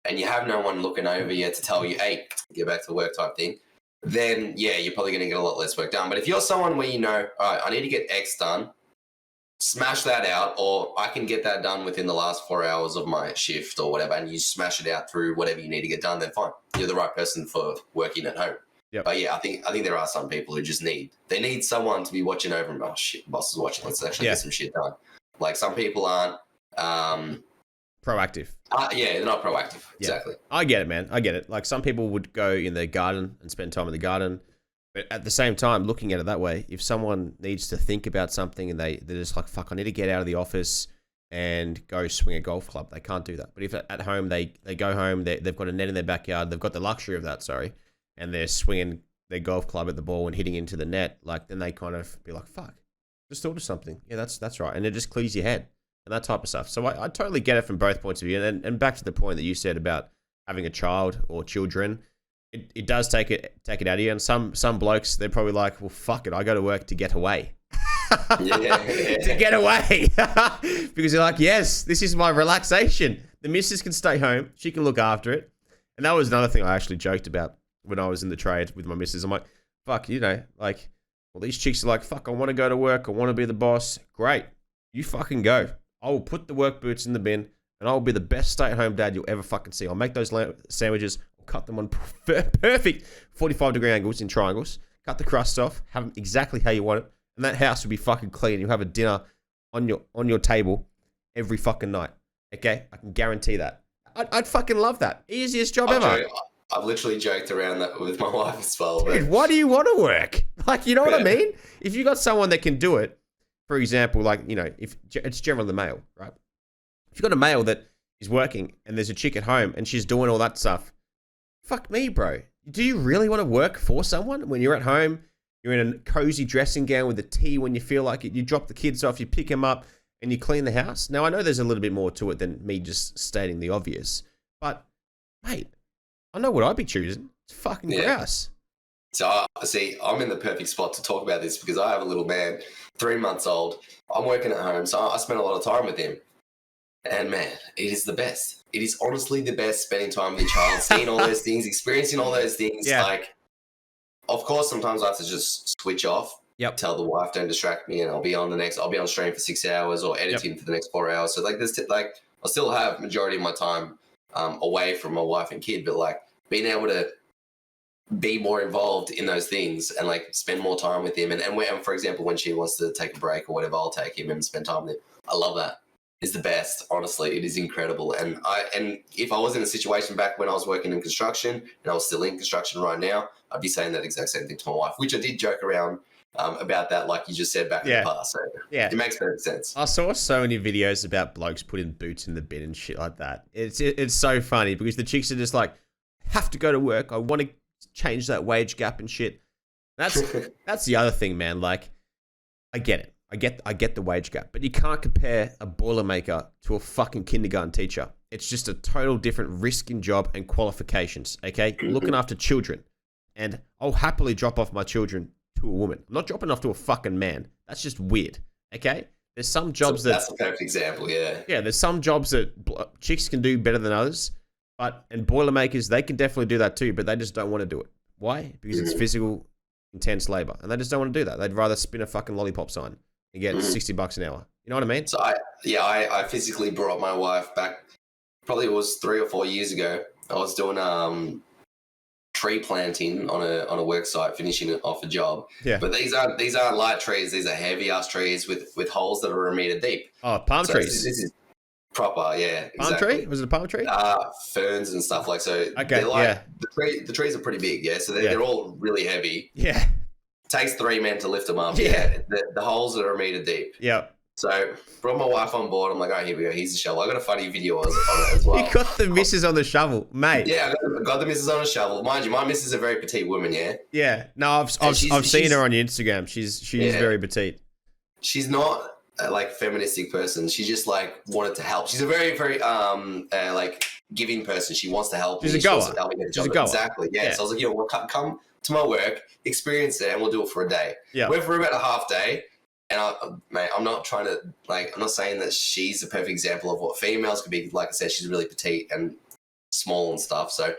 and you have no one looking over you to tell you, hey, get back to work type thing, then, you're probably going to get a lot less work done. But if you're someone where you know, all right, I need to get X done, smash that out, or I can get that done within the last 4 hours of my shift or whatever, and you smash it out through whatever you need to get done, then fine. You're the right person for working at home. But I think there are some people who just need someone to be watching over them. Oh shit, boss is watching. Let's actually get some shit done. Like, some people aren't proactive. They're not proactive. Exactly. I get it, man. I get it. Like, some people would go in their garden and spend time in the garden. But at the same time, looking at it that way, if someone needs to think about something and they're just like, fuck, I need to get out of the office and go swing a golf club, they can't do that. But if at home, they go home, they've got a net in their backyard, they've got the luxury of that, and they're swinging their golf club at the ball and hitting into the net, like, then they kind of be like, fuck, just thought of something. Yeah, that's right. And it just clears your head and that type of stuff. So I totally get it from both points of view. And back to the point that you said about having a child or children, it does take it out of you. And some blokes, they're probably like, well, fuck it, I go to work to get away. to get away. Because you're like, yes, this is my relaxation. The missus can stay home. She can look after it. And that was another thing I actually joked about when I was in the trade with my missus. I'm like, fuck, you know, like, well, these chicks are like, fuck, I want to go to work. I want to be the boss. Great. You fucking go. I will put the work boots in the bin and I'll be the best stay-at-home dad you'll ever fucking see. I'll make those sandwiches. I'll cut them on perfect 45-degree angles in triangles. Cut the crust off. Have them exactly how you want it. And that house will be fucking clean. You'll have a dinner on your table every fucking night. Okay? I can guarantee that. I'd fucking love that. Easiest job ever. I've literally joked around that with my wife as well. Dude, why do you want to work? Like, you know what I mean? If you got someone that can do it, for example, like, you know, if it's generally the male, right? If you've got a male that is working and there's a chick at home and she's doing all that stuff, fuck me, bro. Do you really want to work for someone when you're at home? You're in a cozy dressing gown with a tea when you feel like it. You drop the kids off, you pick them up, and you clean the house. Now, I know there's a little bit more to it than me just stating the obvious. But, mate, I know what I'd be choosing. It's fucking grouse. So, see, I'm in the perfect spot to talk about this because I have a little man, 3 months old. I'm working at home, so I spend a lot of time with him. And, man, it is the best. It is honestly the best spending time with your child, seeing all those things, experiencing all those things. Yeah. Like, of course, sometimes I have to just switch off. Yep. Tell the wife, don't distract me, and I'll be on stream for 6 hours or editing for the next 4 hours. So, like, I still have majority of my time away from my wife and kid, but, like, being able to be more involved in those things and like spend more time with him. And for example, when she wants to take a break or whatever, I'll take him and spend time with him. I love that. It's the best. Honestly, it is incredible. And if I was in a situation back when I was working in construction and I was still in construction right now, I'd be saying that exact same thing to my wife, which I did joke around about that, like you just said back in the past. So it makes perfect sense. I saw so many videos about blokes putting boots in the bin and shit like that. It's so funny because the chicks are just like, have to go to work. I want to change that wage gap and shit. That's the other thing, man. Like, I get it. I get the wage gap, but you can't compare a boilermaker to a fucking kindergarten teacher. It's just a total different risk in job and qualifications. Okay, looking after children, and I'll happily drop off my children to a woman. I'm not dropping off to a fucking man. That's just weird. Okay, there's some jobs that's a perfect example. Yeah, there's some jobs that chicks can do better than others. And boilermakers, they can definitely do that too, but they just don't want to do it. Why? Because it's physical, intense labor, and they just don't want to do that. They'd rather spin a fucking lollipop sign and get $60 an hour. You know what I mean? So I physically brought my wife back. Probably it was 3 or 4 years ago. I was doing tree planting on a work site, finishing off a job. Yeah. But these aren't light trees. These are heavy ass trees with holes that are a meter deep. Oh, palm trees. This is proper, yeah. Palm tree? Was it a palm tree? Ferns and stuff like so. Okay, they're like, the trees are pretty big, yeah. So they're all really heavy. Yeah. Takes 3 men to lift them up. Yeah. The holes are a meter deep. Yeah. So brought my wife on board. I'm like, all right, here we go. Here's the shovel. I got a funny video on it as well. You got the missus on the shovel, mate. Yeah, I got the missus on a shovel. Mind you, my missus is a very petite woman. Yeah. Yeah. No, I've seen her on your Instagram. She's very petite. She's not like feministic person. She just like wanted to help. She's a very, very like giving person. She wants to help. She's a goer. She's a goer. Exactly. Yeah. So I was like, we'll come to my work, experience it, and we'll do it for a day. Yeah. Went for about a half day. And I'm not trying to I'm not saying that she's a perfect example of what females could be. Like I said, she's really petite and small and stuff. So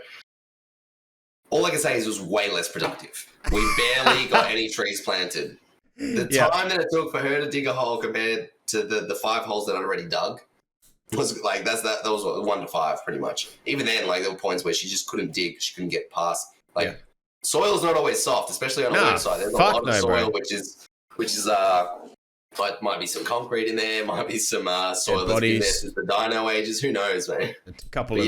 all I can say is it was way less productive. We barely got any trees planted. The time that it took for her to dig a hole compared to the 5 holes that I'd already dug was like that was 1 to 5 pretty much. Even then, like there were points where she just couldn't dig. She couldn't get past. Like soil's not always soft, especially on a website. There's a lot of soil, which is like might be some concrete in there, might be some soil that's been there since the dino ages. Who knows, man? A couple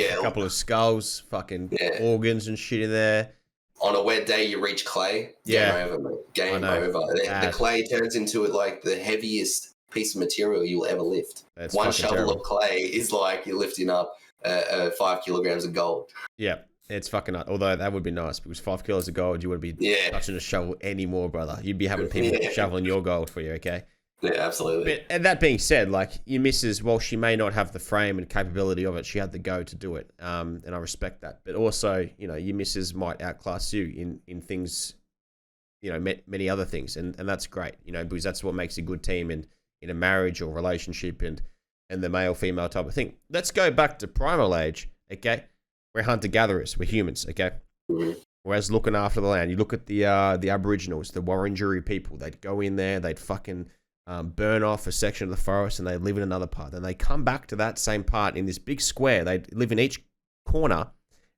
of skulls, fucking organs and shit in there. On a wet day, you reach clay. Game over, mate. Game over. The clay turns into like the heaviest piece of material you'll ever lift. That's 1 shovel of clay is like you're lifting up 5 kilograms of gold. Yeah. It's fucking nuts. Although that would be nice because 5 kilos of gold, you wouldn't be touching a shovel anymore, brother. You'd be having people shoveling your gold for you, okay? Yeah, absolutely. And that being said, like your missus, while she may not have the frame and capability of it, she had the go to do it. And I respect that. But also, your missus might outclass you in things many other things, and that's great, because that's what makes a good team in a marriage or relationship, and the male female type of thing. Let's go back to primal age. Okay, we're hunter gatherers, we're humans. Okay, whereas looking after the land, you look at the Aboriginals, the Wurundjeri people. They'd go in there, they'd fucking burn off a section of the forest, and they'd live in another part. Then they come back to that same part in this big square. They'd live in each corner.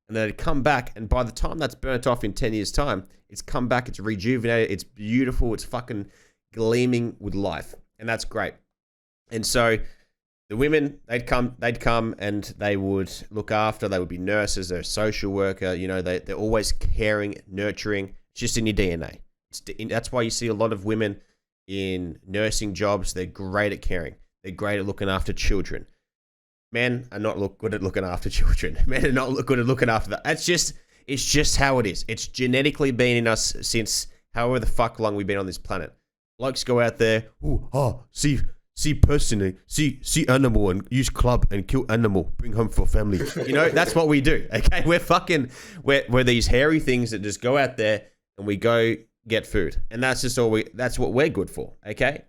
And then it'd come back, and by the time that's burnt off in 10 years' time, it's come back, it's rejuvenated, it's beautiful, it's fucking gleaming with life. And that's great. And so the women, they'd come and they would look after, they would be nurses, they're a social worker, they're always caring, nurturing. It's just in your DNA. That's why you see a lot of women in nursing jobs. They're great at caring. They're great at looking after children. Men are not good at looking after children. Men are not good at looking after that. It's just how it is. It's genetically been in us since however the fuck long we've been on this planet. Blokes go out there, see person, see animal and use club and kill animal, bring home for family. That's what we do. Okay, we're these hairy things that just go out there and we go get food, and that's just that's what we're good for. Okay.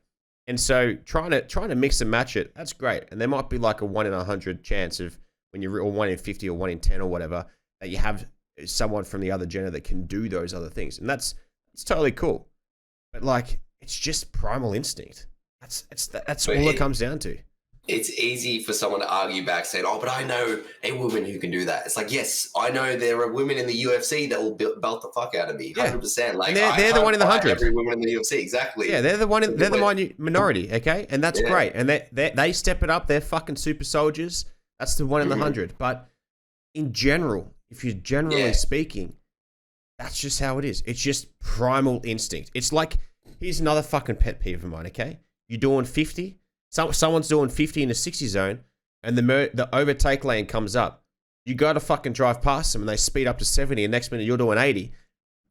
And so trying to mix and match it, that's great. And there might be like a 1 in 100 chance of or 1 in 50 or 1 in 10 or whatever, that you have someone from the other gender that can do those other things. And it's totally cool. But like, it's just primal instinct. That's all it comes down to. It's easy for someone to argue back saying, oh, but I know a woman who can do that. It's like, yes, I know there are women in the UFC that will belt the fuck out of me. 100%. Like, and they're the one in the 100. Every woman in the UFC, exactly. Yeah, they're the minority, okay? And that's great. And they step it up. They're fucking super soldiers. That's the 1 in the 100. But in general, if you're generally speaking, that's just how it is. It's just primal instinct. It's like, here's another fucking pet peeve of mine, okay? You're doing 50. Someone's doing 50 in the 60 zone, and the overtake lane comes up. You got to fucking drive past them, and they speed up to 70, and next minute you're doing 80.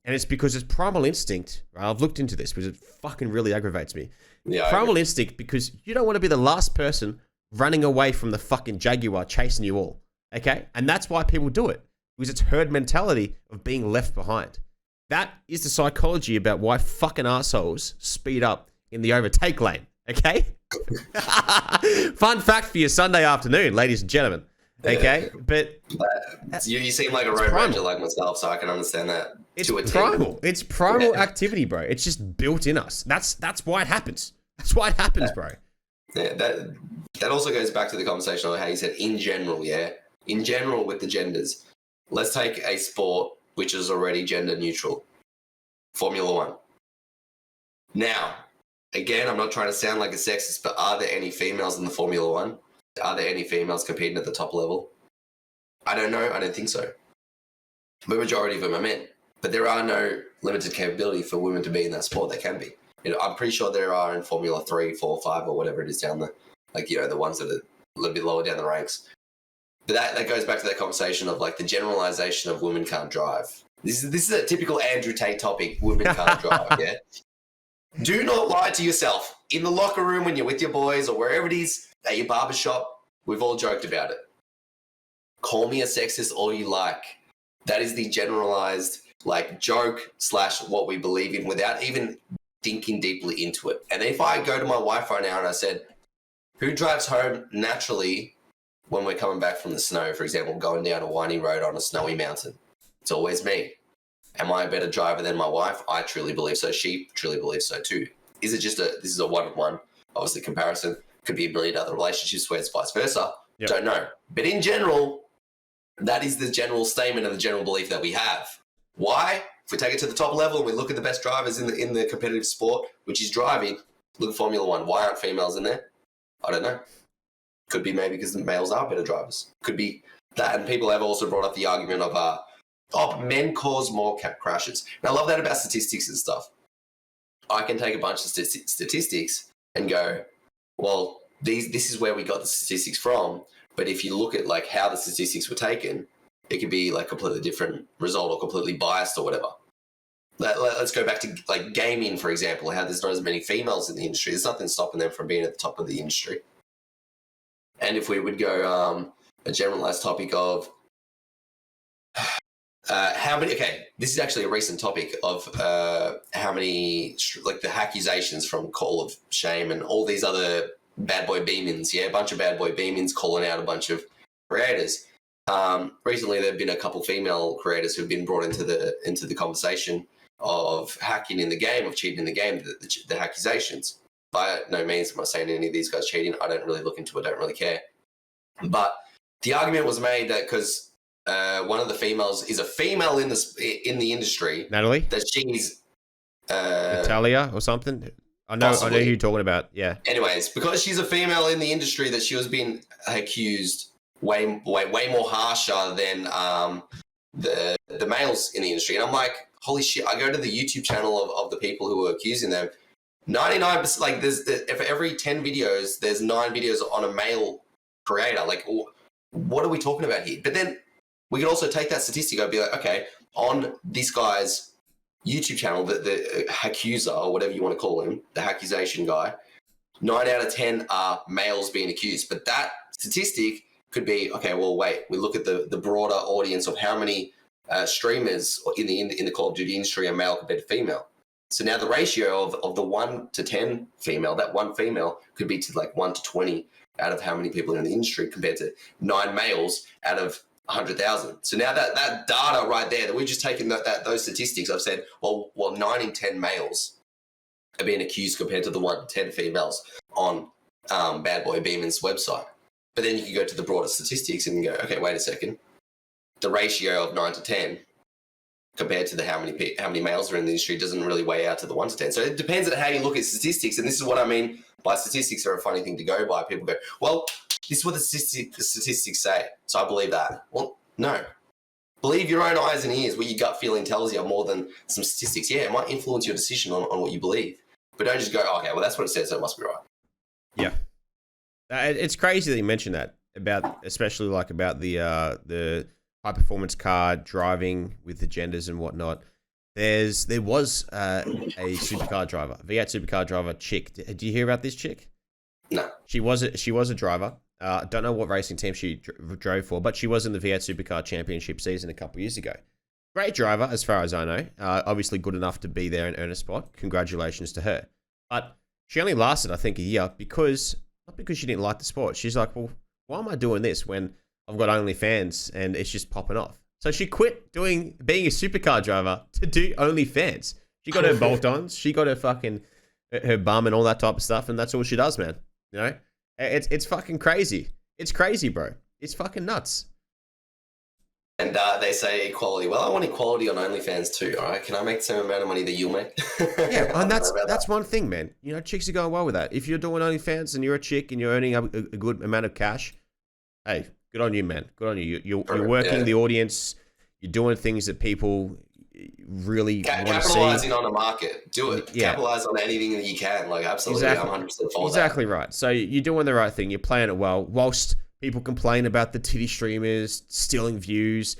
And it's because it's primal instinct. Right? I've looked into this because it fucking really aggravates me. Yeah, primal instinct, because you don't want to be the last person running away from the fucking Jaguar chasing you all. Okay? And that's why people do it. Because it's herd mentality of being left behind. That is the psychology about why fucking assholes speed up in the overtake lane. Okay? Fun fact for your Sunday afternoon, ladies and gentlemen. Okay? But you seem like a road ranger like myself, so I can understand that. It's primal. It's primal activity, bro. It's just built in us. That's why it happens. That's why it happens, bro. Yeah, that also goes back to the conversation of how you said in general, in general with the genders. Let's take a sport which is already gender neutral. Formula One. Now, again, I'm not trying to sound like a sexist, but are there any females in the Formula One? Are there any females competing at the top level? I don't know. I don't think so. The majority of them are men. But there are no limited capability for women to be in that sport. They can be. I'm pretty sure there are in Formula 3, 4, 5, or whatever it is down the, the ones that are a little bit lower down the ranks. But that goes back to that conversation of like the generalization of women can't drive. This is a typical Andrew Tate topic. Women can't drive, yeah? Do not lie to yourself. In the locker room when you're with your boys or wherever it is, at your barbershop, we've all joked about it. Call me a sexist all you like. That is the generalized joke / what we believe in without even thinking deeply into it. And if I go to my wife right now and I said, who drives home naturally when we're coming back from the snow, for example, going down a winding road on a snowy mountain? It's always me. Am I a better driver than my wife? I truly believe so. She truly believes so too. Is it just this is a one-on-one, obviously comparison. Could be a million other relationships where it's vice versa. Yep. Don't know. But in general, that is the general statement and the general belief that we have. Why? If we take it to the top level and we look at the best drivers in the competitive sport, which is driving, look at Formula One. Why aren't females in there? I don't know. Could be maybe because the males are better drivers. Could be that. And people have also brought up the argument of men cause more crashes. And I love that about statistics and stuff. I can take a bunch of statistics and go, well, this is where we got the statistics from. But if you look at how the statistics were taken, it could be completely different result or completely biased or whatever. Let's go back to gaming, for example, how there's not as many females in the industry. There's nothing stopping them from being at the top of the industry. And if we would go a generalized topic of How many? Okay, this is actually a recent topic of how many, like the accusations from Call of Shame and all these other bad boy beamins. Yeah, a bunch of bad boy beamins calling out a bunch of creators. Recently, there have been a couple female creators who've been brought into the conversation of hacking in the game, of cheating in the game. The accusations. By no means am I saying any of these guys cheating. I don't really look into it. I don't really care. But the argument was made that because one of the females is a female in the industry. Natalie? That she's Natalia or something? I know who you're talking about. Yeah. Anyways, because she's a female in the industry, that she was being accused way more harsher than the males in the industry. And I'm like, holy shit! I go to the YouTube channel of the people who are accusing them. 99%, like for every 10 videos, there's 9 videos on a male creator. Like, what are we talking about here? But then we could also take that statistic and be like, okay, on this guy's YouTube channel, the accuser, or whatever you want to call him, the accusation guy, 9 out of 10 are males being accused. But that statistic could be, okay, well, wait, we look at the broader audience of how many streamers in the Call of Duty industry are male compared to female. So now the ratio of the 1 to 10 female, that one female could be to like 1 to 20 out of how many people are in the industry compared to 9 males out of 100,000. So now that data right there, that we've just taken those statistics, I've said, well, 9 in 10 males are being accused compared to the 1 in 10 females on Bad Boy Beeman's website. But then you can go to the broader statistics and go, okay, wait a second. The ratio of 9 to 10 compared to how many males are in the industry doesn't really weigh out to the 1 to 10. So it depends on how you look at statistics. And this is what I mean by statistics are a funny thing to go by. People go, well, this is what the statistics say, so I believe that. Well, no. Believe your own eyes and ears, what your gut feeling tells you, more than some statistics. Yeah, it might influence your decision on what you believe. But don't just go, oh, okay, well, that's what it says, so it must be right. Yeah. It's crazy that you mentioned that, especially about the high-performance car driving with the genders and whatnot. There was a supercar driver, V8 supercar driver chick. Did you hear about this chick? No. She was a driver. Don't know what racing team she drove for, but she was in the V8 Supercar Championship season a couple years ago. Great driver, as far as I know. Obviously good enough to be there and earn a spot. Congratulations to her. But she only lasted, I think, a year not because she didn't like the sport. She's like, well, why am I doing this when I've got OnlyFans and it's just popping off? So she quit being a supercar driver to do OnlyFans. She got her bolt-ons. She got her bum and all that type of stuff, and that's all she does, man. You know, it's fucking crazy. It's crazy, bro. It's fucking nuts. And they say equality. Well, I want equality on OnlyFans too. All right, can I make the same amount of money that you make? Yeah, and that's one thing, man. You know, chicks are going well with that. If you're doing OnlyFans and you're a chick and you're earning a good amount of cash, hey, good on you, man. Good on you. You're working the audience. You're doing things that people really want to see. Capitalizing on the market. Do it. Yeah. Capitalize on anything that you can. Like, absolutely, exactly. I'm 100% for that. Exactly right. So you're doing the right thing. You're playing it well. Whilst people complain about the titty streamers stealing views,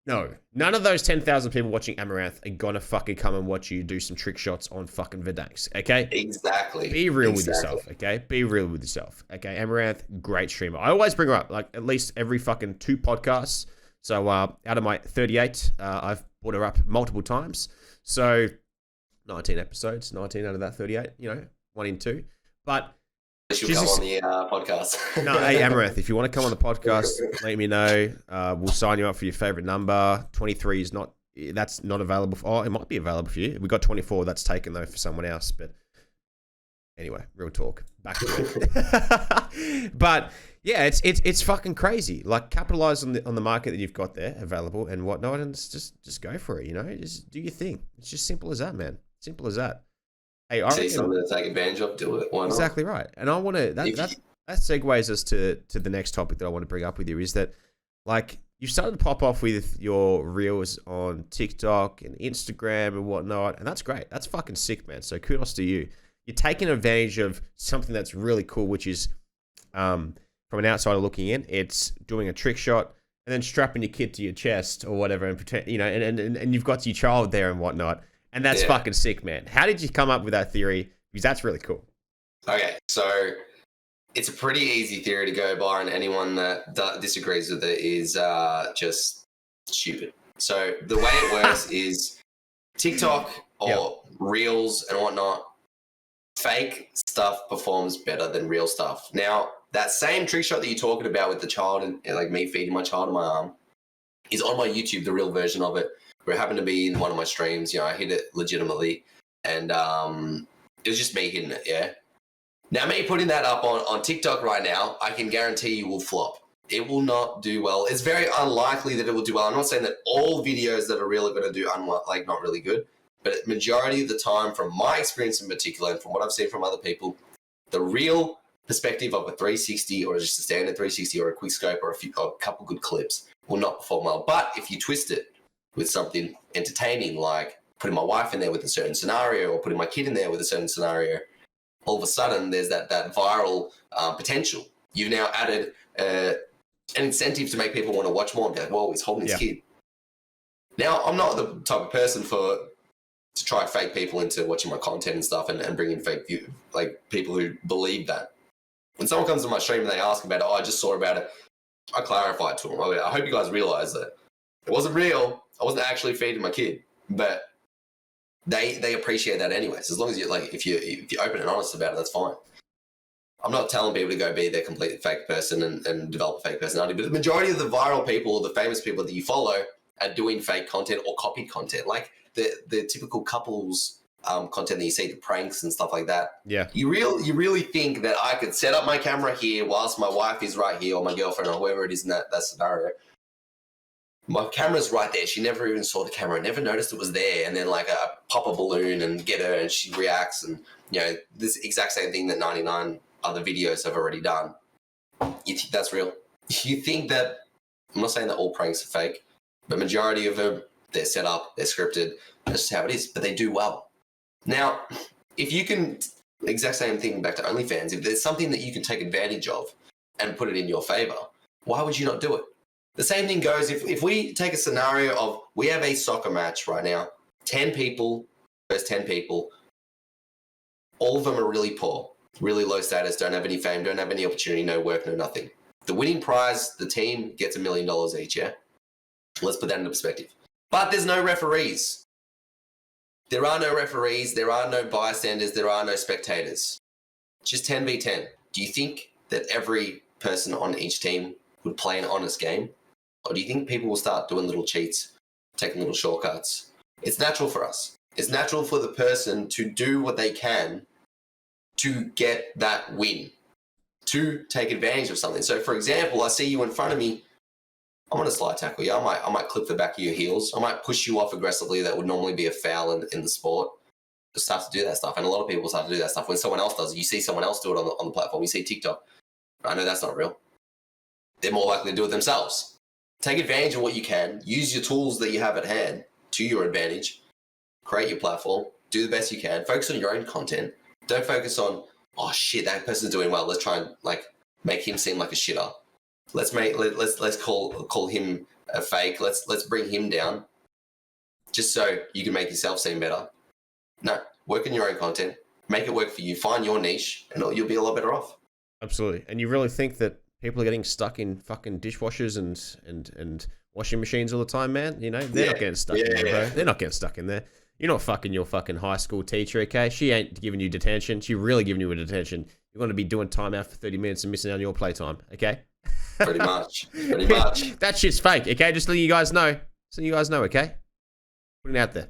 no. None of those 10,000 people watching Amaranth are going to fucking come and watch you do some trick shots on fucking Verdansk, okay? Exactly. Be real with yourself, okay? Be real with yourself, okay? Amaranth, great streamer. I always bring her up, like, at least every fucking 2 podcasts. So out of my 38, I've brought her up multiple times. So 19 episodes, 19 out of that 38, you know, 1 in 2. But she'll come on the podcast. No, hey, Amaranth, if you want to come on the podcast, let me know. We'll sign you up for your favorite number. 23 is not, that's not available. Oh, it might be available for you. We got 24. That's taken, though, for someone else. But anyway, real talk. Back to it. But yeah, it's fucking crazy. Like, capitalize on the market that you've got there available and whatnot, and just go for it. You know, just do your thing. It's just simple as that, man. Simple as that. Hey, I see something to take advantage of, do it. Why not? Exactly right. And I want to that segues us to the next topic that I want to bring up with you, is that, like, you've started to pop off with your reels on TikTok and Instagram and whatnot, and that's great. That's fucking sick, man. So kudos to you. You're taking advantage of something that's really cool, which is from an outsider looking in, it's doing a trick shot and then strapping your kid to your chest or whatever and pretend, you know, and you've got your child there and whatnot. And that's fucking sick, man. How did you come up with that theory? Because that's really cool. Okay, so it's a pretty easy theory to go by, and anyone that disagrees with it is just stupid. So the way it works is TikTok or Reels and whatnot, fake stuff performs better than real stuff. Now, that same trick shot that you're talking about with the child and like me feeding my child on my arm is on my YouTube, the real version of it, where it happened to be in one of my streams. I hit it legitimately, and it was just me hitting it, yeah? Now, me putting that up on TikTok right now, I can guarantee you will flop. It will not do well. It's very unlikely that it will do well. I'm not saying that all videos that are real are going to do not really good, but majority of the time, from my experience in particular, and from what I've seen from other people, the real perspective of a 360 or just a standard 360 or a quick scope or a couple good clips will not perform well. But if you twist it with something entertaining, like putting my wife in there with a certain scenario or putting my kid in there with a certain scenario, all of a sudden there's that viral potential. You've now added an incentive to make people want to watch more and be like, whoa, he's holding his kid. Now, I'm not the type of person to try fake people into watching my content and stuff and bring in fake people who believe that. When someone comes to my stream and they ask about it, I just saw about it, I clarify it to them. I hope you guys realize that it wasn't real. I wasn't actually feeding my kid, but they appreciate that anyways. As long as if you're open and honest about it, that's fine. I'm not telling people to go be their complete fake person and develop a fake personality, but the majority of the viral people or the famous people that you follow are doing fake content or copied content, like the typical couples content that you see, the pranks and stuff like that. Yeah. You really think that I could set up my camera here whilst my wife is right here or my girlfriend or whoever it is in that scenario. My camera's right there. She never even saw the camera, never noticed it was there. And then I pop a balloon and get her and she reacts. And, this exact same thing that 99 other videos have already done. You think that's real? You think that, I'm not saying that all pranks are fake, but majority of them, they're set up, they're scripted. That's just how it is, but they do well. Now, if you can, exact same thing back to OnlyFans, if there's something that you can take advantage of and put it in your favor, why would you not do it? The same thing goes if we take a scenario of we have a soccer match right now, 10 people versus 10 people, all of them are really poor, really low status, don't have any fame, don't have any opportunity, no work, no nothing. The winning prize, the team gets $1 million each, yeah? Let's put that into perspective. But there's no referees. There are no referees, there are no bystanders, there are no spectators. Just 10v10. Do you think that every person on each team would play an honest game? Or do you think people will start doing little cheats, taking little shortcuts? It's natural for us. It's natural for the person to do what they can to get that win, to take advantage of something. So, for example, I see you in front of me, I'm going to slide tackle you. I might clip the back of your heels. I might push you off aggressively. That would normally be a foul in the sport. Just start to do that stuff. And a lot of people start to do that stuff when someone else does it. You see someone else do it on the platform. You see TikTok. I know that's not real. They're more likely to do it themselves. Take advantage of what you can. Use your tools that you have at hand to your advantage. Create your platform. Do the best you can. Focus on your own content. Don't focus on, oh shit, that person's doing well. Let's try and make him seem like a shitter. Let's call him a fake. Let's bring him down, just so you can make yourself seem better. No, work on your own content. Make it work for you. Find your niche, and you'll be a lot better off. Absolutely. And you really think that people are getting stuck in fucking dishwashers and washing machines all the time, man? They're not getting stuck in there, bro. They're not getting stuck in there. You're not fucking your fucking high school teacher, okay? She ain't giving you detention. She really giving you a detention. You're going to be doing time out for 30 minutes and missing out on your playtime, okay? Pretty much. That shit's fake, okay? Just letting you guys know. So you guys know, okay? Putting it out there.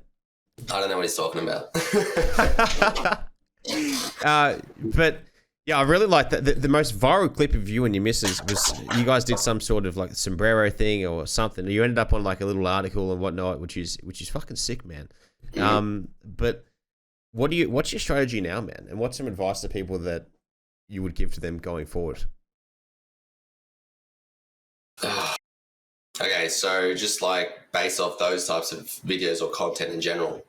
I don't know what he's talking about. But yeah, I really like that. The most viral clip of you and your missus was you guys did some sort of sombrero thing or something. You ended up on a little article and whatnot, which is fucking sick, man. But what's your strategy now, man? And what's some advice to people that you would give to them going forward? Okay, so just based off those types of videos or content in general,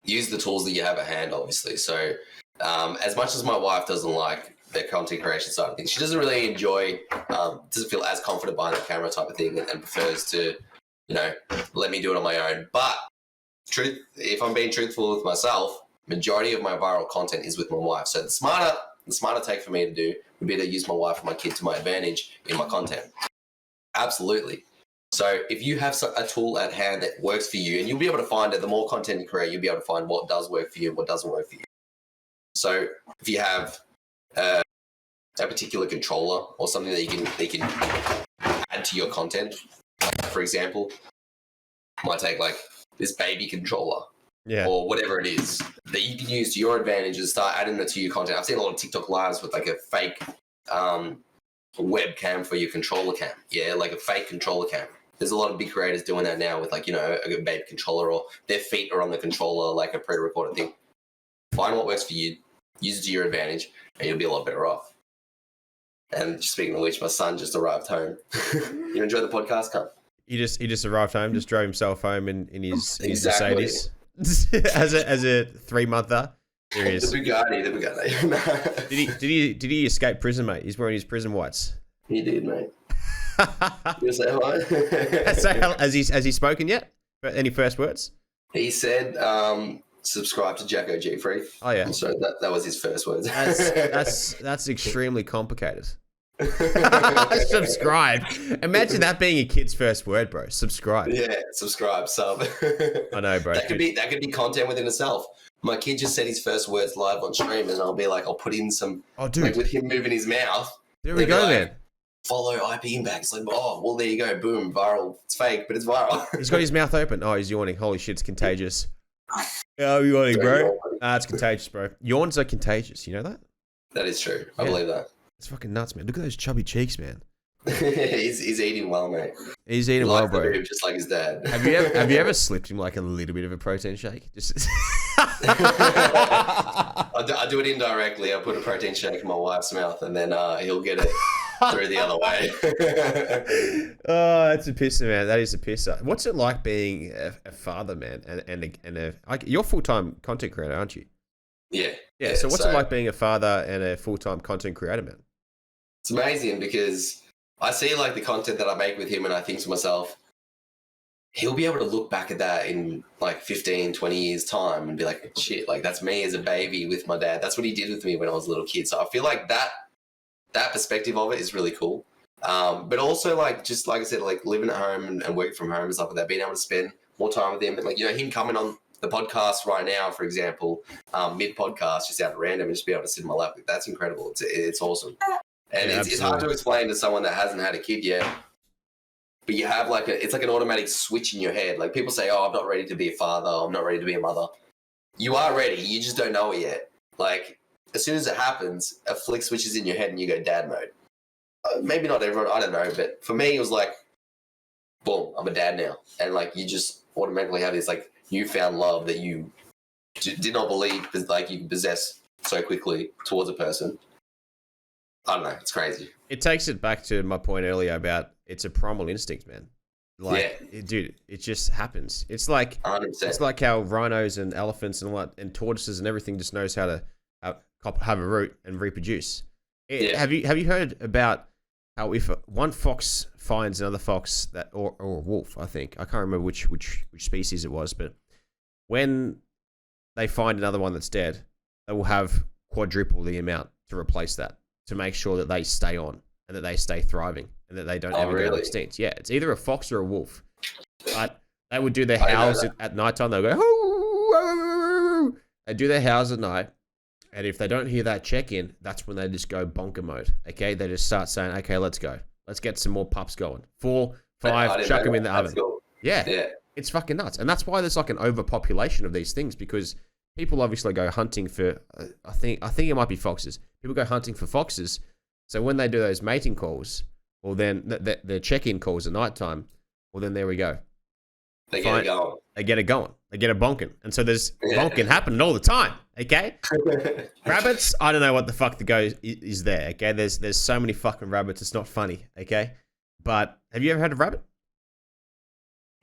use the tools that you have at hand, obviously. So as much as my wife doesn't like the content creation side of things, she doesn't really enjoy, doesn't feel as confident behind the camera type of thing and prefers to, let me do it on my own. But if I'm being truthful with myself, majority of my viral content is with my wife. So the smarter take for me to do would be to use my wife and my kid to my advantage in my content. Absolutely. So if you have a tool at hand that works for you, and you'll be able to find it, the more content you create, you'll be able to find what does work for you and what doesn't work for you. So if you have a particular controller or something that you can add to your content, like for example, might take like this baby controller or whatever it is that you can use to your advantage and start adding it to your content. I've seen a lot of TikTok lives with like a fake webcam for your controller cam. Yeah, like a fake controller cam. There's a lot of big creators doing that now with like, you know, a baby controller, or their feet are on the controller, like a pre-recorded thing. Find what works for you, use it to your advantage, and you'll be a lot better off. And speaking of which, my son just arrived home. You enjoy the podcast, cunt? He just arrived home, just drove himself home in his Mercedes. as a 3-monther. There he is. The Bugatti. Did he escape prison, mate? He's wearing his prison whites. He did, mate. You say hello? So, has he spoken yet? Any first words? He said, subscribe to JackoGFreak. Oh yeah. So that was his first words. That's extremely complicated. Subscribe. Imagine that being a kid's first word, bro. Subscribe. Yeah, subscribe, sub. I know, bro. That could be content within itself. My kid just said his first words live on stream, and I'll be like, I'll put in some, like with him moving his mouth. There we go, man. Follow IP.Impact. It's like, oh, well, there you go. Boom, viral. It's fake, but it's viral. He's got his mouth open. Oh, he's yawning. Holy shit, it's contagious. Oh, you yawning, bro? It's contagious, bro. Yawns are contagious. You know that? That is true. I believe that. It's fucking nuts, man. Look at those chubby cheeks, man. he's eating well, mate. He's eating well, bro. Just like his dad. Have you ever slipped him like a little bit of a protein shake? Just. I do it indirectly. I put a protein shake in my wife's mouth, and then he'll get it through the other way. Oh, that's a pisser, man. That is a pisser. What's it like being a father, man? You're a full-time content creator, aren't you? Yeah. So what's it like being a father and a full-time content creator, man? It's amazing because I see like the content that I make with him, and I think to myself, he'll be able to look back at that in like 15, 20 years time and be like, shit, like that's me as a baby with my dad. That's what he did with me when I was a little kid. So I feel like that perspective of it is really cool. But also like, just like I said, like living at home and working from home and stuff like that, being able to spend more time with him, and like, you know, him coming on the podcast right now, for example, mid-podcast, just out of random, and just be able to sit in my lap. That's incredible. It's awesome. And it's hard to explain to someone that hasn't had a kid yet. But you have like it's like an automatic switch in your head. Like people say, oh, I'm not ready to be a father. I'm not ready to be a mother. You are ready. You just don't know it yet. Like as soon as it happens, a flick switches in your head and you go dad mode. Maybe not everyone, I don't know. But for me, it was like, boom, I'm a dad now. And like you just automatically have this like newfound love that you did not believe like you could possess so quickly towards a person. I don't know. It's crazy. It takes it back to my point earlier about it's a primal instinct, man. Like, dude, it just happens. It's like 100%. It's like how rhinos and elephants and tortoises and everything just knows how to have a root and reproduce. Have you heard about how if one fox finds another fox or a wolf, I think I can't remember which species it was, but when they find another one that's dead, they will have quadruple the amount to replace that, to make sure that they stay on and that they stay thriving and that they don't ever go extinct. Yeah, it's either a fox or a wolf. But they would do their howls at nighttime. They'll go, hoo. They do their howls at night. And if they don't hear that check-in, that's when they just go bonker mode. Okay, they just start saying, okay, let's go. Let's get some more pups going. 4, 5, chuck them in the oven. Cool. Yeah, it's fucking nuts. And that's why there's like an overpopulation of these things, because people obviously go hunting for, I think it might be foxes. People go hunting for foxes. So when they do those mating calls, or then the check-in calls at nighttime, well, then there we go. They get it going. They get it going. They get it bonking. And so there's bonking happening all the time, okay? Rabbits, I don't know what the fuck the go is there, okay? There's so many fucking rabbits, it's not funny, okay? But have you ever had a rabbit?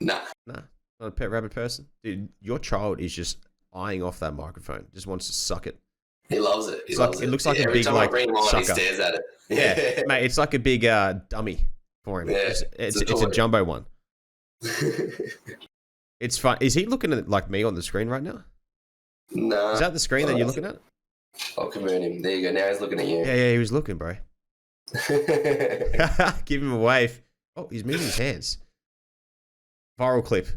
Nah. Not a pet rabbit person? Dude, your child is just eyeing off that microphone. Just wants to suck it. He loves it. It looks like a big, like, sucker. He stares at it. Yeah, mate, it's like a big dummy for him. Yeah, it's a jumbo one. It's fun. Is he looking at like me on the screen right now? No. Is that the screen that you're looking at? I'll convert him. There you go. Now he's looking at you. Yeah, he was looking, bro. Give him a wave. Oh, he's moving his hands. Viral clip.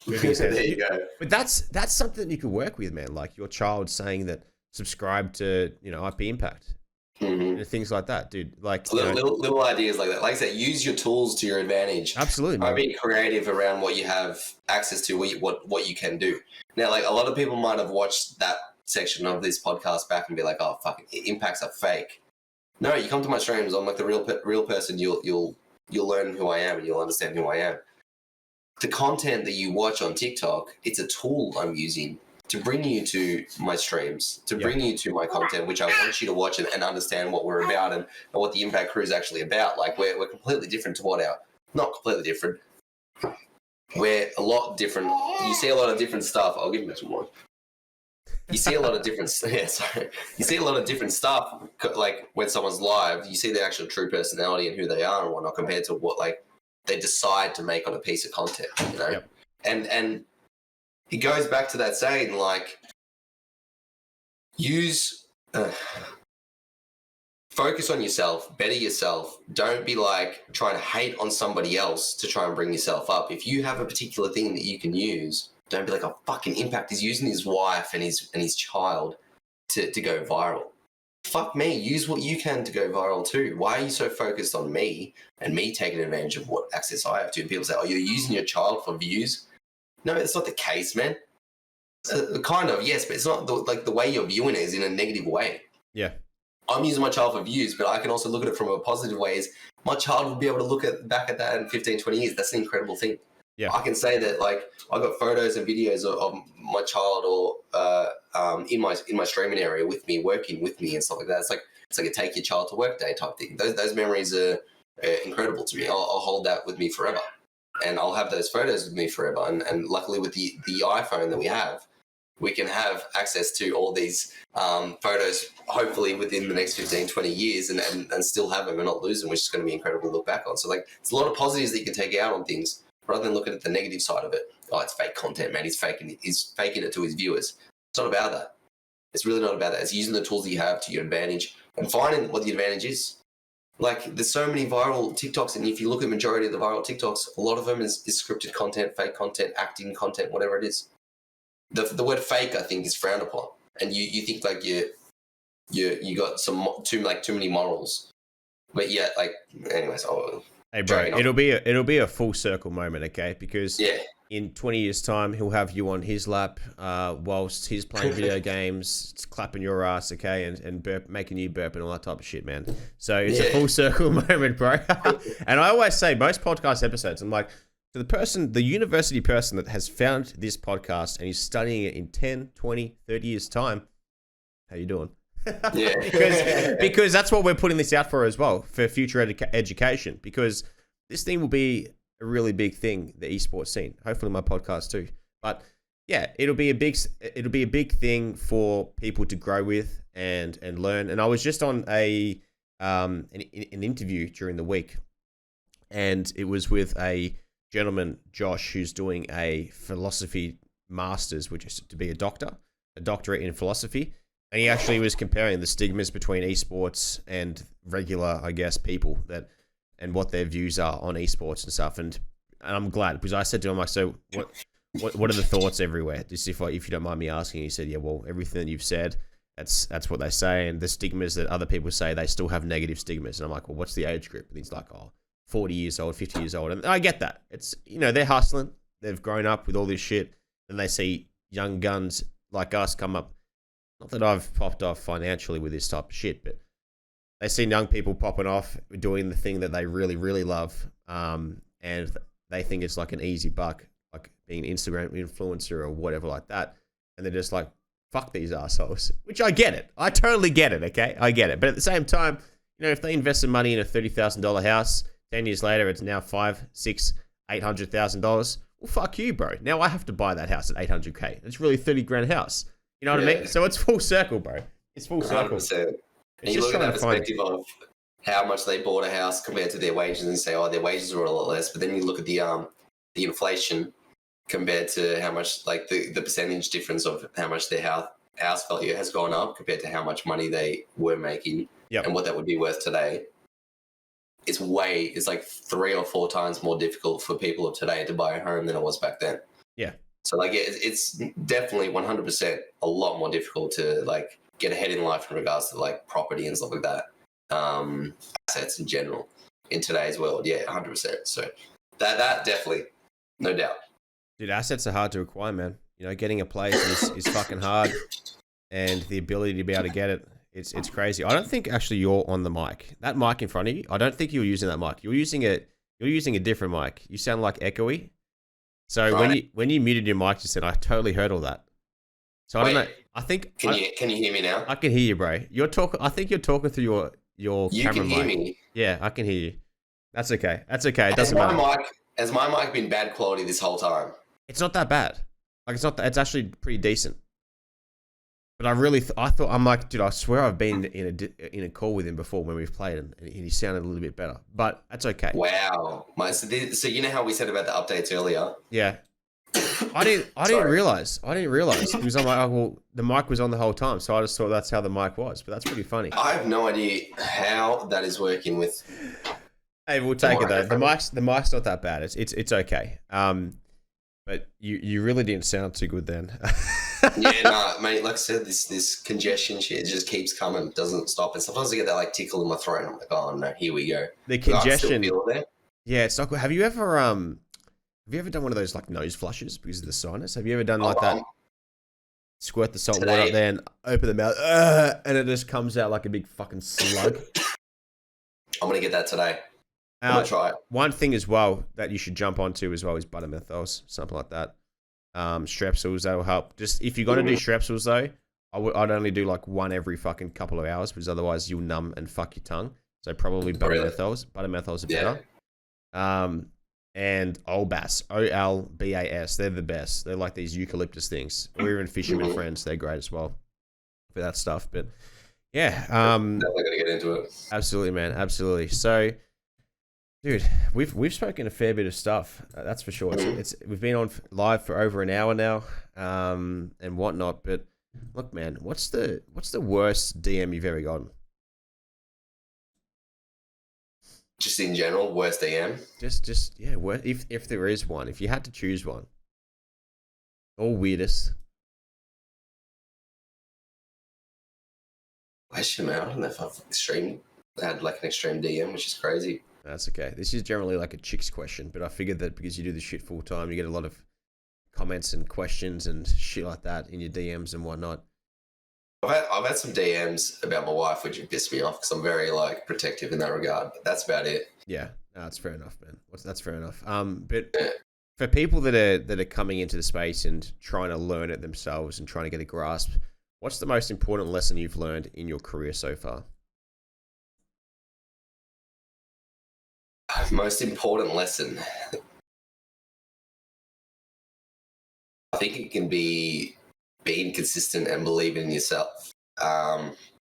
Moving his head. There you go. But that's something that you could work with, man. Like your child saying that subscribe to, IP.Impact. Mm-hmm. And things like that, dude. Like Little ideas like that. Like I said, use your tools to your advantage. Absolutely, man. Be creative around what you have access to, what you can do. Now, like a lot of people might have watched that section of this podcast back and be like, "Oh, fuck, impacts are fake." No, you come to my streams. I'm like the real person. You'll learn who I am and you'll understand who I am. The content that you watch on TikTok, it's a tool I'm using to bring you to my streams, to bring you to my content, which I want you to watch and understand what we're about and what the Impact Crew is actually about. Like we're completely different to not completely different. We're a lot different. You see a lot of different stuff. I'll give you some more. You see a lot of different, You see a lot of different stuff. Like when someone's live, you see their actual true personality and who they are and whatnot compared to what like they decide to make on a piece of content, Yep. And it goes back to that saying, like, focus on yourself, better yourself. Don't be like trying to hate on somebody else to try and bring yourself up. If you have a particular thing that you can use, don't be like, oh, fucking Impact is using his wife and his child to go viral. Fuck me, use what you can to go viral too. Why are you so focused on me and me taking advantage of what access I have to? And people say, oh, you're using your child for views. No, that's not the case, man. Kind of, yes, but it's not the way you're viewing it is in a negative way. Yeah. I'm using my child for views, but I can also look at it from a positive way. Is my child will be able to look back at that in 15, 20 years. That's an incredible thing. Yeah. I can say that, like, I got photos and videos of my child or in my streaming area with me, working with me and stuff like that. It's like a take your child to work day type thing. Those memories are incredible to me. I'll hold that with me forever. And I'll have those photos with me forever. And luckily with the iPhone that we have, we can have access to all these photos, hopefully within the next 15, 20 years and still have them and not lose them, which is going to be incredible to look back on. So like, there's a lot of positives that you can take out on things rather than looking at the negative side of it. Oh, it's fake content, man. He's faking it to his viewers. It's not about that. It's really not about that. It's using the tools that you have to your advantage and finding what the advantage is. Like, there's so many viral TikToks, and if you look at the majority of the viral TikToks, a lot of them is scripted content, fake content, acting content, whatever it is. The word fake, I think, is frowned upon, and you think like you got too many morals, but yeah, like anyways. Hey bro, it'll be a full circle moment, okay? Because in 20 years' time, he'll have you on his lap whilst he's playing video games, clapping your ass, okay, and making you burp and all that type of shit, man. So it's a full circle moment, bro. And I always say, most podcast episodes, I'm like, to the university person that has found this podcast and is studying it in 10, 20, 30 years' time, how you doing? because that's what we're putting this out for as well, for future education, because this thing will be a really big thing, the esports scene. Hopefully my podcast too. But yeah, it'll be a big thing for people to grow with and learn. And I was just on an interview during the week, and it was with a gentleman, Josh, who's doing a philosophy master's, which is to be a doctorate in philosophy. And he actually was comparing the stigmas between esports and regular, I guess, people and what their views are on esports and stuff. And I'm glad, because I said to him, like, so what are the thoughts everywhere? Just if you don't mind me asking. He said, yeah, well, everything that you've said, that's what they say. And the stigmas that other people say, they still have negative stigmas. And I'm like, well, what's the age group? And he's like, 40 years old, 50 years old. And I get that. It's, they're hustling. They've grown up with all this shit. And they see young guns like us come up. Not that I've popped off financially with this type of shit, but they see young people popping off doing the thing that they really, really love. And they think it's like an easy buck, like being an Instagram influencer or whatever like that. And they're just like, fuck these assholes, which I get it. I totally get it. Okay. I get it. But at the same time, if they invest some money in a $30,000 house, 10 years later, it's now $500,000, $600,000, $800,000. Well, fuck you, bro. Now I have to buy that house at $800K. It's really $30,000 house. You know what I mean? So it's full circle, bro. It's full circle. 100%. And you look at that perspective of how much they bought a house compared to their wages and say, oh, their wages were a lot less. But then you look at the inflation compared to how much, like the percentage difference of how much their house value has gone up compared to how much money they were making and what that would be worth today. it's like 3 or 4 times more difficult for people of today to buy a home than it was back then. Yeah. So like it's definitely 100% a lot more difficult to like get ahead in life in regards to like property and stuff like that. Assets in general in today's world. Yeah, 100%. So that definitely, no doubt. Dude, assets are hard to acquire, man. You know, getting a place is fucking hard, and the ability to be able to get it, it's crazy. I don't think actually you're on the mic. That mic in front of you, I don't think you were using that mic. You're using a different mic. You sound like echoey. So right. when you muted your mic just then, I totally heard all that. So I don't know. I think can you hear me now? I can hear you, bro. I think you're talking through your camera mic. You can hear me. Yeah, I can hear you. That's okay. That's okay. It doesn't matter. Has my mic been bad quality this whole time? It's not that bad. Like it's not. It's actually pretty decent. But I'm like, dude, I swear I've been in a call with him before when we've played, and he sounded a little bit better. But that's okay. Wow. So you know how we said about the updates earlier? Yeah. I didn't realize because I'm like, oh well, the mic was on the whole time, so I just thought that's how the mic was. But that's pretty funny. I have no idea how that is working with. Hey, we'll take it though. The mic's not that bad. It's okay. But you really didn't sound too good then. Yeah, no, mate. Like I said, this congestion shit just keeps coming, doesn't stop. And sometimes I get that like tickle in my throat. And I'm like, oh no, here we go. The congestion. Yeah, it's not good. Have you ever done one of those like nose flushes because of the sinus? Have you ever done like that? Squirt the salt water up there and open the mouth, and it just comes out like a big fucking slug. I'm gonna get that today. I'm gonna try it. One thing as well that you should jump onto as well is buttermethols, something like that. Strepsils, that'll help. Just if you're gonna do strepsils though, I'd only do like one every fucking couple of hours because otherwise you'll numb and fuck your tongue. So probably buttermethols. Buttermethols are better. And Olbas, Olbas, they're the best. They're like these eucalyptus things. Or even Fisherman Friends, they're great as well for that stuff. But yeah, definitely gonna get into it. Absolutely, man, absolutely. So. Dude, we've spoken a fair bit of stuff. That's for sure. We've been on live for over an hour now, and whatnot. But look, man, what's the worst DM you've ever gotten? Just in general, worst DM. Just yeah. If there is one, if you had to choose one, or weirdest. Question, man. I don't know if I've had like an extreme DM, which is crazy. That's okay. This is generally like a chick's question, but I figured that because you do this shit full time, you get a lot of comments and questions and shit like that in your DMs and whatnot. I've had some DMs about my wife, which have pissed me off because I'm very like protective in that regard. But that's about it. Yeah, no, that's fair enough, man. That's fair enough. But for people that are coming into the space and trying to learn it themselves and trying to get a grasp, what's the most important lesson you've learned in your career so far? Most important lesson, I think it can be being consistent and believing in yourself.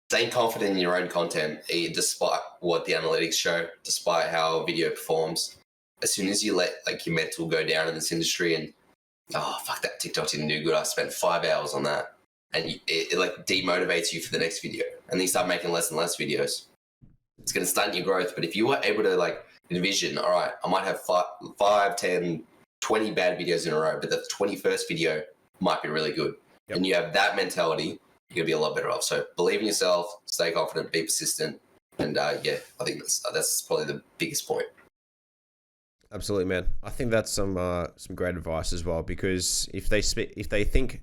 Staying confident in your own content, despite what the analytics show, despite how a video performs. As soon as you let like your mental go down in this industry and fuck, that TikTok didn't do good, I spent 5 hours on that, and it like demotivates you for the next video, and then you start making less and less videos. It's going to stunt your growth. But if you were able to like envision, all right, I might have 5, 10, 20 bad videos in a row, but the 21st video might be really good. Yep. And you have that mentality, you're going to be a lot better off. So believe in yourself, stay confident, be persistent. And I think that's probably the biggest point. Absolutely, man. I think that's some great advice as well, because if they think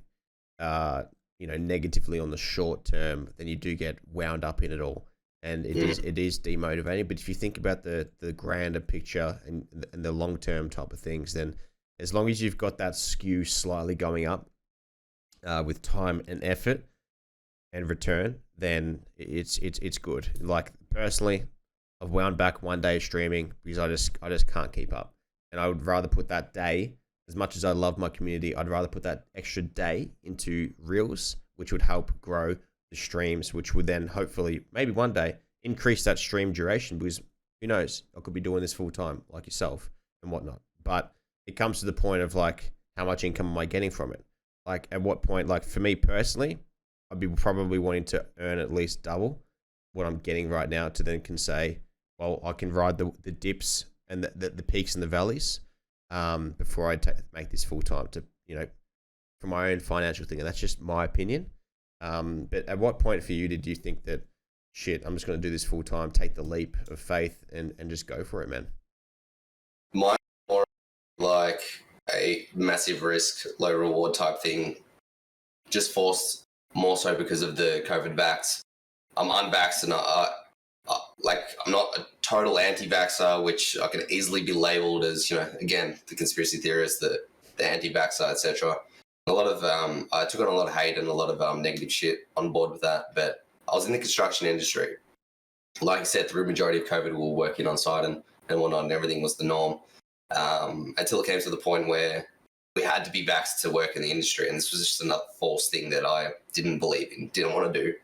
negatively on the short term, then you do get wound up in it all. And it is demotivating. But if you think about the grander picture and the long term type of things, then as long as you've got that skew slightly going up with time and effort and return, then it's good. Like personally, I've wound back one day of streaming because I just can't keep up, and I would rather put that day, as much as I love my community, I'd rather put that extra day into Reels, which would help grow the streams, which would then hopefully maybe one day increase that stream duration, because who knows, I could be doing this full time like yourself and whatnot. But it comes to the point of like, how much income am I getting from it? Like at what point, like for me personally, I'd be probably wanting to earn at least double what I'm getting right now to then can say, well, I can ride the dips and the peaks and the valleys before I make this full time to, for my own financial thing. And that's just my opinion. But at what point for you did you think that, shit, I'm just going to do this full time, take the leap of faith and just go for it, man? Mine more like a massive risk, low reward type thing. Just forced more so because of the COVID vax. I'm unvaxxed and I'm not a total anti-vaxxer, which I can easily be labelled as, again, the conspiracy theorist, the anti-vaxxer, etc. A lot of I took on a lot of hate and a lot of negative shit on board with that. But I was in the construction industry. Like I said, through the majority of COVID, we were working on site and whatnot, and everything was the norm. Until it came to the point where we had to be vaxxed to work in the industry. And this was just another false thing that I didn't believe in, didn't want to do.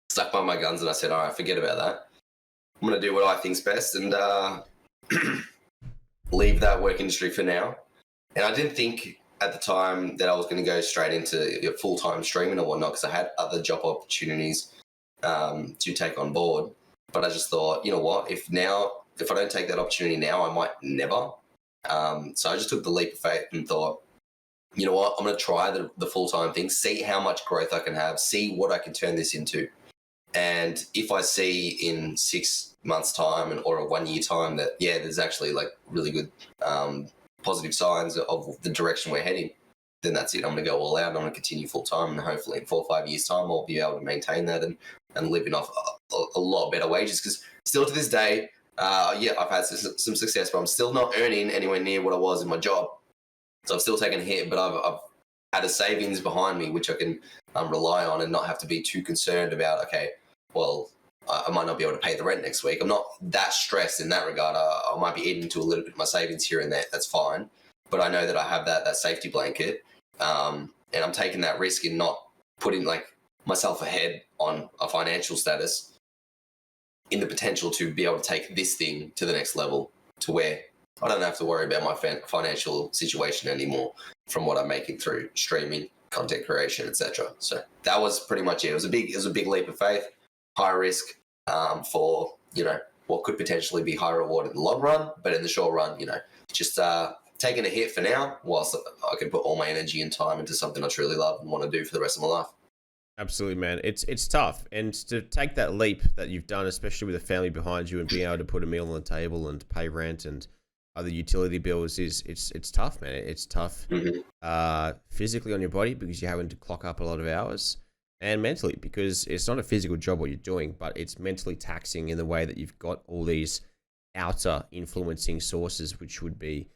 Stuck by my guns and I said, all right, forget about that. I'm going to do what I think's best and leave that work industry for now. And I didn't think at the time that I was going to go straight into full-time streaming or whatnot, because I had other job opportunities to take on board. But I just thought, you know what, if I don't take that opportunity now, I might never. So I just took the leap of faith and thought, you know what, I'm going to try the full-time thing, see how much growth I can have, see what I can turn this into. And if I see in 6 months' time or a 1 year time that, yeah, there's actually like really good positive signs of the direction we're heading, then that's it. I'm going to go all out and I'm going to continue full-time. And hopefully in 4 or 5 years' time, I'll be able to maintain that and living off a lot better wages. Because still to this day, I've had some success, but I'm still not earning anywhere near what I was in my job. So I've still taken a hit, but I've had a savings behind me, which I can rely on and not have to be too concerned about, okay, well, I might not be able to pay the rent next week. I'm not that stressed in that regard. I might be eating into a little bit of my savings here and there. That's fine. But I know that I have that safety blanket, and I'm taking that risk in not putting like myself ahead on a financial status in the potential to be able to take this thing to the next level, to where I don't have to worry about my financial situation anymore from what I'm making through streaming, content creation, etc. So that was pretty much it. It was a big leap of faith, high risk for what could potentially be high reward in the long run, but in the short run, just taking a hit for now, whilst I can put all my energy and time into something I truly love and want to do for the rest of my life. Absolutely, man. It's tough, and to take that leap that you've done, especially with a family behind you and being able to put a meal on the table and pay rent and other utility bills, it's tough, man. It's tough physically on your body because you're having to clock up a lot of hours, and mentally because it's not a physical job what you're doing, but it's mentally taxing in the way that you've got all these outer influencing sources, which would be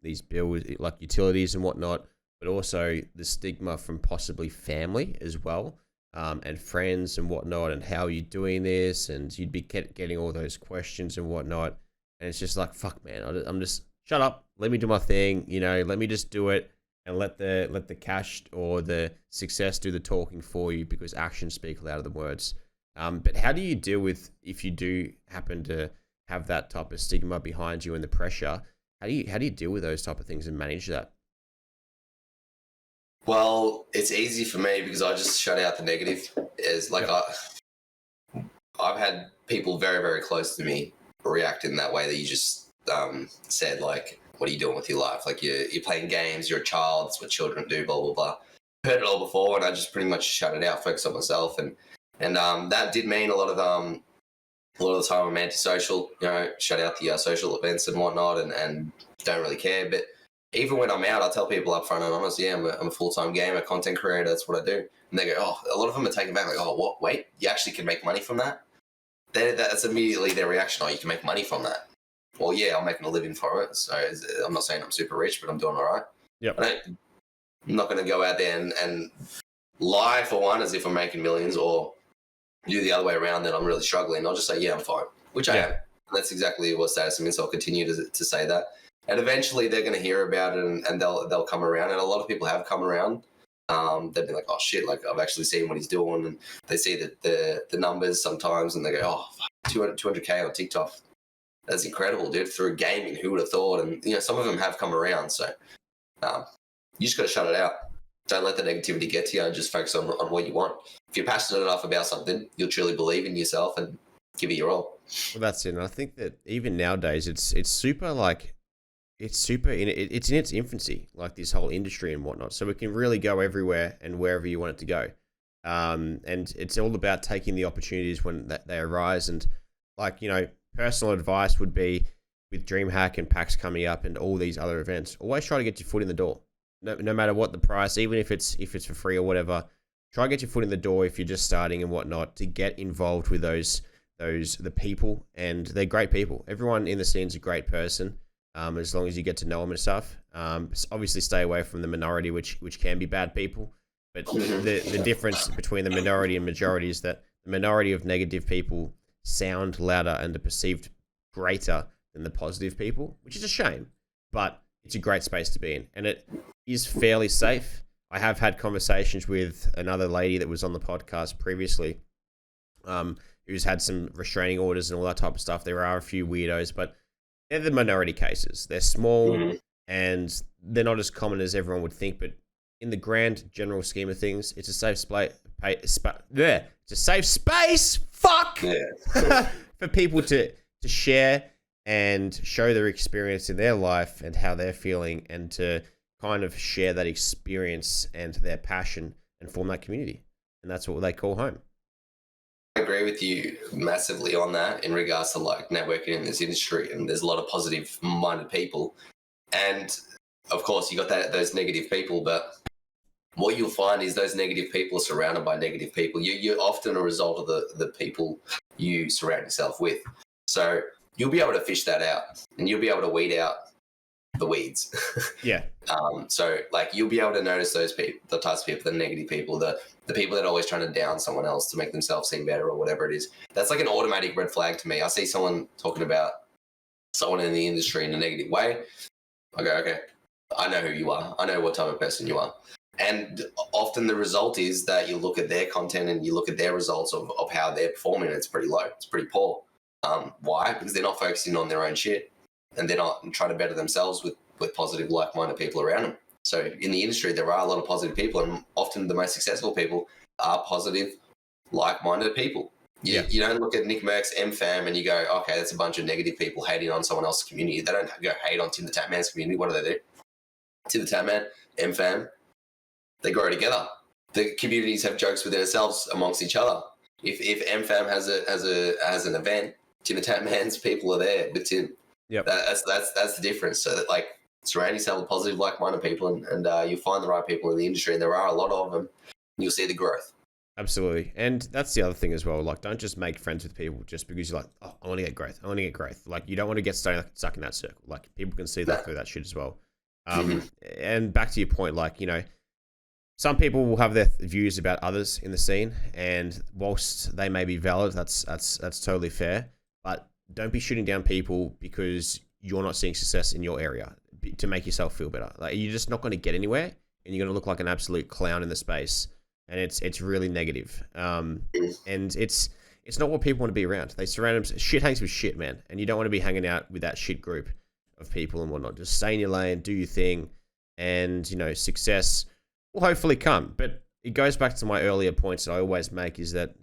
these bills like utilities and whatnot, but also the stigma from possibly family as well, and friends and whatnot, and how are you doing this, and you'd be getting all those questions and whatnot, and it's just like, fuck, man, I'm just, shut up, let me do my thing, let me just do it, and let the cash or the success do the talking for you, because actions speak louder than words. But how do you deal with, if you do happen to have that type of stigma behind you and the pressure, how do you deal with those type of things and manage that? Well, it's easy for me because I just shut out the negative. I've had people very, very close to me react in that way that you just said, like, what are you doing with your life? Like, you're playing games, you're a child, that's what children do, blah, blah, blah. Heard it all before, and I just pretty much shut it out, focus on myself. And that did mean a lot of the time I'm antisocial, shut out the social events and whatnot, and don't really care. But even when I'm out, I tell people up front and honest, I'm a full-time gamer, content creator, that's what I do. And they go, oh, a lot of them are taken back, like, oh, what, wait, you actually can make money from that? That's immediately their reaction, oh, you can make money from that. Well, yeah, I'm making a living for it, so I'm not saying I'm super rich, but I'm doing all right. Yep. I'm not going to go out there and lie, for one, as if I'm making millions, or do the other way around that I'm really struggling. I'll just say, yeah, I'm fine, which I am. And that's exactly what status I'm in, so I'll continue to say that. And eventually they're going to hear about it and they'll come around. And a lot of people have come around. They've been like, oh, shit, like, I've actually seen what he's doing. And they see the numbers sometimes and they go, oh, 200K on TikTok. That's incredible, dude. Through gaming, who would have thought? And, some of them have come around. So you just got to shut it out. Don't let the negativity get to you. Just focus on what you want. If you're passionate enough about something, you'll truly believe in yourself and give it your all. Well, that's it. And I think that even nowadays, it's super like it's super it's in its infancy, like this whole industry and whatnot. So it can really go everywhere and wherever you want it to go. And it's all about taking the opportunities when they arise. And like, personal advice would be with DreamHack and PAX coming up and all these other events, always try to get your foot in the door. No matter what the price, even if it's for free or whatever, try to get your foot in the door if you're just starting and whatnot, to get involved with the people, and they're great people. Everyone in the scene's a great person, as long as you get to know them and stuff. Obviously stay away from the minority, which can be bad people. But the difference between the minority and majority is that the minority of negative people sound louder and are perceived greater than the positive people, which is a shame, but it's a great space to be in. And it is fairly safe. I have had conversations with another lady that was on the podcast previously, who's had some restraining orders and all that type of stuff. There are a few weirdos, but they're the minority cases. They're small and they're not as common as everyone would think, but in the grand general scheme of things, it's a safe space. It's a safe space. Fuck for people to share and show their experience in their life and how they're feeling, and to kind of share that experience and their passion and form that community. And that's what they call home. I agree with you massively on that in regards to like networking in this industry, and there's a lot of positive minded people, and of course you got those negative people, but what you'll find is those negative people are surrounded by negative people. You're often a result of the people you surround yourself with. So you'll be able to fish that out, and you'll be able to weed out the weeds. Yeah. So like you'll be able to notice those people, the types of people, the negative people, the people that are always trying to down someone else to make themselves seem better or whatever it is. That's like an automatic red flag to me. I see someone talking about someone in the industry in a negative way. I go, okay, I know who you are. I know what type of person you are. And often the result is that you look at their content and you look at their results of how they're performing, and it's pretty low. It's pretty poor. Why? Because they're not focusing on their own shit, and they're not trying to better themselves with positive, like-minded people around them. So in the industry, there are a lot of positive people, and often the most successful people are positive, like-minded people. You don't look at Nick Merck's MFAM and you go, okay, that's a bunch of negative people hating on someone else's community. They don't go hate on Tim the Tatman's community. What do? Tim the Tatman, MFAM, they grow together. The communities have jokes within themselves amongst each other. If MFAM has an event, Tim the Tatman's people are there with Tim. Yep. That's the difference. So that like surround yourself with positive, like-minded people, and you'll find the right people in the industry, and there are a lot of them. And you'll see the growth. Absolutely. And that's the other thing as well. Like, don't just make friends with people just because you're like, oh, I want to get growth. I want to get growth. Like, you don't want to get stuck in that circle. Like, people can see that through that shit as well. And back to your point, like, some people will have their views about others in the scene, and whilst they may be valid, that's totally fair. But don't be shooting down people because you're not seeing success in your area to make yourself feel better. Like, you're just not going to get anywhere, and you're going to look like an absolute clown in the space, and it's really negative. And it's not what people want to be around. They surround them. Shit hangs with shit, man, and you don't want to be hanging out with that shit group of people and whatnot. Just stay in your lane, do your thing, and success will hopefully come. But it goes back to my earlier points that I always make, is that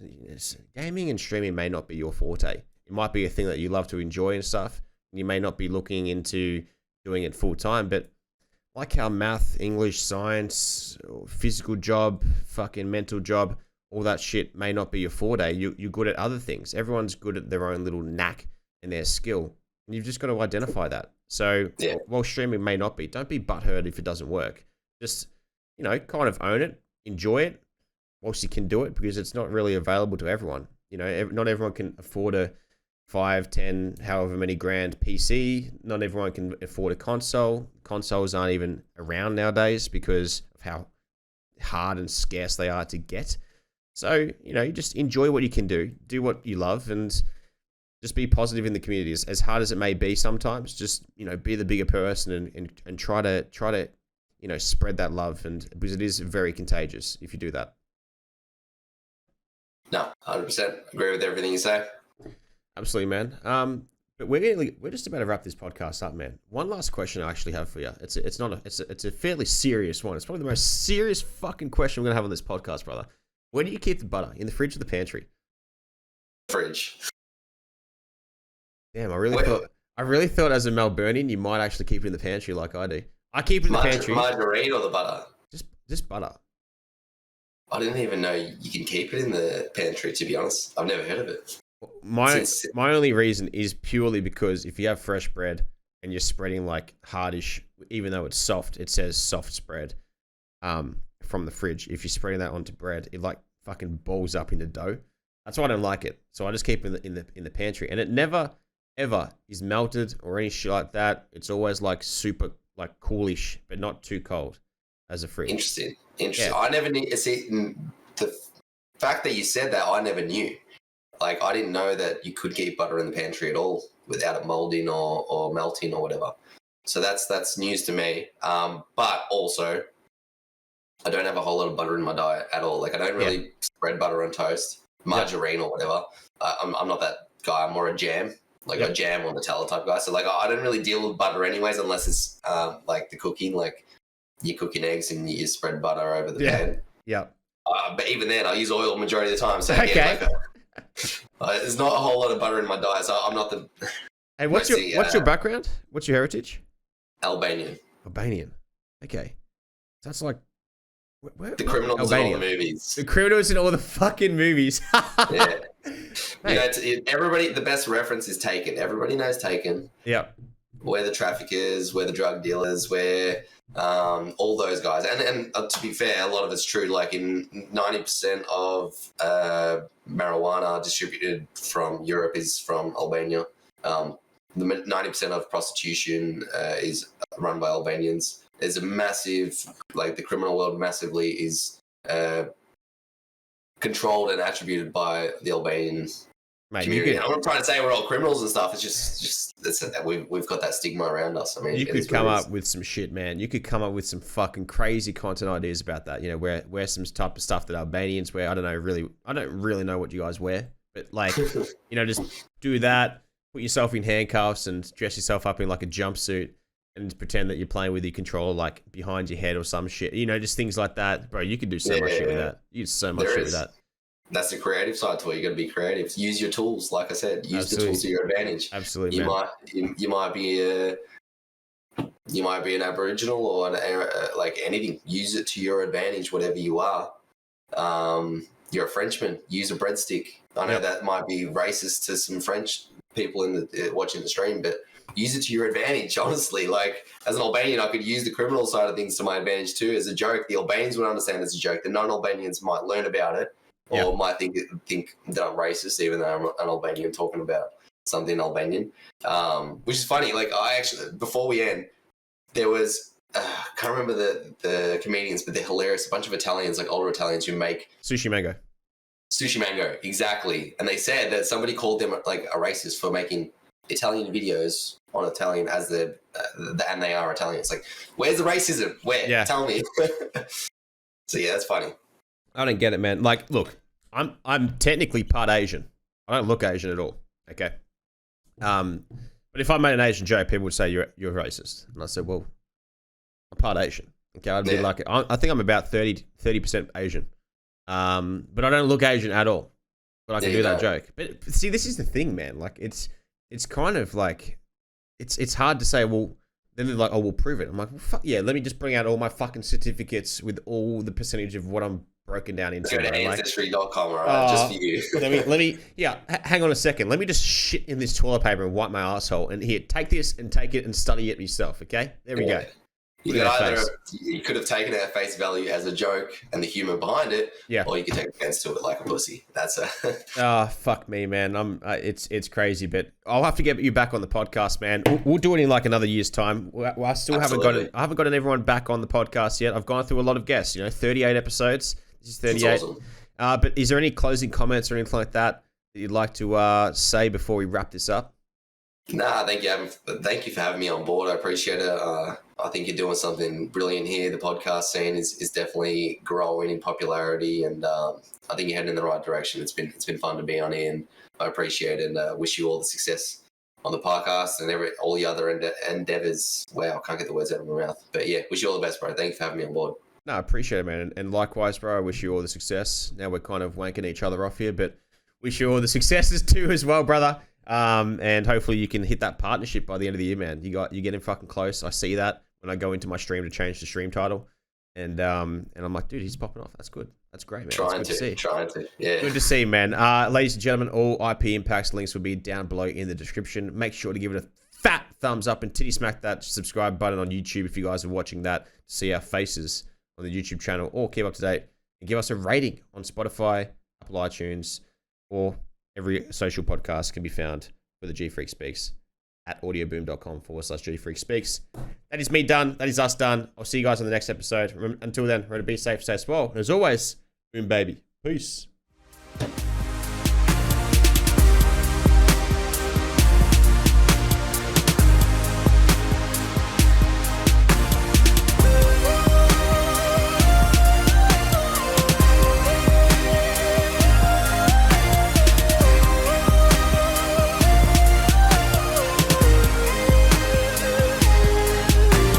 gaming and streaming may not be your forte. It might be a thing that you love to enjoy and stuff. You may not be looking into doing it full time, but like how math, English, science, physical job, fucking mental job, all that shit may not be your forte. You're good at other things. Everyone's good at their own little knack and their skill. And you've just got to identify that. So while streaming may not be, don't be butthurt if it doesn't work. Just, kind of own it, enjoy it whilst you can do it, because it's not really available to everyone. Not everyone can afford a 5, 10, however many grand PC. Not everyone can afford a console. Consoles aren't even around nowadays because of how hard and scarce they are to get. So, you just enjoy what you can do what you love, and just be positive in the community. As hard as it may be sometimes, just, be the bigger person and try to spread that love, and because it is very contagious if you do that. No, 100% agree with everything you say. Absolutely, man. But we're just about to wrap this podcast up, man. One last question I actually have for you. It's a fairly serious one. It's probably the most serious fucking question we're gonna have on this podcast, brother. Where do you keep the butter? In the fridge or the pantry? Fridge. Damn, I really thought as a Melburnian, you might actually keep it in the pantry like I do. I keep it in the pantry. Margarine or the butter? Just butter. I didn't even know you can keep it in the pantry, to be honest. I've never heard of it. My only reason is purely because if you have fresh bread and you're spreading like hardish, even though it's soft, it says soft spread from the fridge. If you're spreading that onto bread, it like fucking balls up in the dough. That's why I don't like it. So I just keep it in the pantry, and it never ever is melted or any shit like that. It's always like super like coolish, but not too cold as a fridge. Interesting. Yeah. I never knew. See, the fact that you said that, I never knew. Like, I didn't know that you could keep butter in the pantry at all without it molding or melting or whatever. So that's news to me. But also, I don't have a whole lot of butter in my diet at all. Like, I don't really spread butter on toast, margarine or whatever. I'm not that guy. I'm more a jam, like a jam or Nutella type guy. So, like, I don't really deal with butter anyways, unless it's like the cooking, like you're cooking eggs and you spread butter over the pan. Yeah. But even then, I use oil majority of the time. So again, there's not a whole lot of butter in my diet, so I'm not the. Hey, what's your background? What's your heritage? Albanian. Okay, that's like the criminals in all the movies. The criminals in all the fucking movies. Yeah. Hey. Everybody. The best reference is Taken. Everybody knows Taken. Yeah. Where the traffickers, where the drug dealers, where all those guys. And to be fair, a lot of it's true. Like in 90% of marijuana distributed from Europe is from Albania. The 90% of prostitution is run by Albanians. There's a massive, like the criminal world massively is controlled and attributed by the Albanian community. I'm not trying to say we're all criminals and stuff. It's just we've got that stigma around us. I mean, you could come up with some shit, man. You could come up with some fucking crazy content ideas about that. You know, wear some type of stuff that Albanians wear. I don't really know what you guys wear, but like, you know, just do that. Put yourself in handcuffs and dress yourself up in like a jumpsuit and pretend that you're playing with your controller like behind your head or some shit. You know, just things like that, bro. You could do so much shit with that. You do so much shit with that. That's the creative side to it. You got to be creative. Use your tools, like I said. Use the tools to your advantage. Absolutely, you might be an Aboriginal or like anything. Use it to your advantage, whatever you are. You're a Frenchman. Use a breadstick. I know that might be racist to some French people watching the stream, but use it to your advantage. Honestly, like as an Albanian, I could use the criminal side of things to my advantage too, as a joke. The Albanians would understand as a joke. The non-Albanians might learn about it. Or might think that I'm racist, even though I'm an Albanian talking about something Albanian, which is funny. Like I actually, before we end, there was I can't remember the comedians, but they're hilarious. A bunch of Italians, like older Italians, who make Sushi Mango, exactly. And they said that somebody called them like a racist for making Italian videos on Italian as and they are Italian. It's like, where's the racism? Where? Yeah. Tell me. So yeah, that's funny. I don't get it, man. Like, look, I'm technically part Asian. I don't look Asian at all. Okay. But if I made an Asian joke, people would say you're racist, and I said, well, I'm part Asian. Okay, I'd be like, I think I'm about 30% Asian. But I don't look Asian at all. But I can do that joke. But see, this is the thing, man. Like, it's kind of like it's hard to say. Well, then they're like, oh, we'll prove it. I'm like, well, fuck yeah. Let me just bring out all my fucking certificates with all the percentage of what I'm broken down into. Go to ancestry.com, all right? Just for you. let me hang on a second. Let me just shit in this toilet paper and wipe my asshole. And here, take this and take it and study it yourself, okay? There we go. You could have taken it at face value as a joke and the humor behind it, or you could take offense to it like a pussy. That's a. Oh, fuck me, man. It's crazy, but I'll have to get you back on the podcast, man. We'll do it in like another year's time. I still haven't gotten everyone back on the podcast yet. I've gone through a lot of guests. 38 episodes. This is 38. That's awesome. But is there any closing comments or anything like that you'd like to say before we wrap this up? Nah, thank you for having me on board. I appreciate it. I think you're doing something brilliant here. The podcast scene is definitely growing in popularity, and I think you're heading in the right direction. It's been fun to be on here, and I appreciate it, and wish you all the success on the podcast and all the other endeavors. Wow, I can't get the words out of my mouth. But yeah, wish you all the best, bro. Thank you for having me on board. No, I appreciate it, man. And likewise, bro, I wish you all the success. Now we're kind of wanking each other off here, but wish you all the successes too as well, brother. And hopefully you can hit that partnership by the end of the year, man. You're getting fucking close. I see that when I go into my stream to change the stream title. And I'm like, dude, he's popping off. That's good. That's great, man. Trying to. Yeah. Good to see, man. Ladies and gentlemen, all IP.Impact's links will be down below in the description. Make sure to give it a fat thumbs up and titty smack that subscribe button on YouTube if you guys are watching that to see our faces on the YouTube channel, or keep up to date and give us a rating on Spotify, Apple iTunes, or every social podcast can be found with the GFreak Speaks at audioboom.com/GFreak Speaks. That is me done. That is us done. I'll see you guys on the next episode. Until then, remember to be safe, stay well. And as always, boom baby. Peace.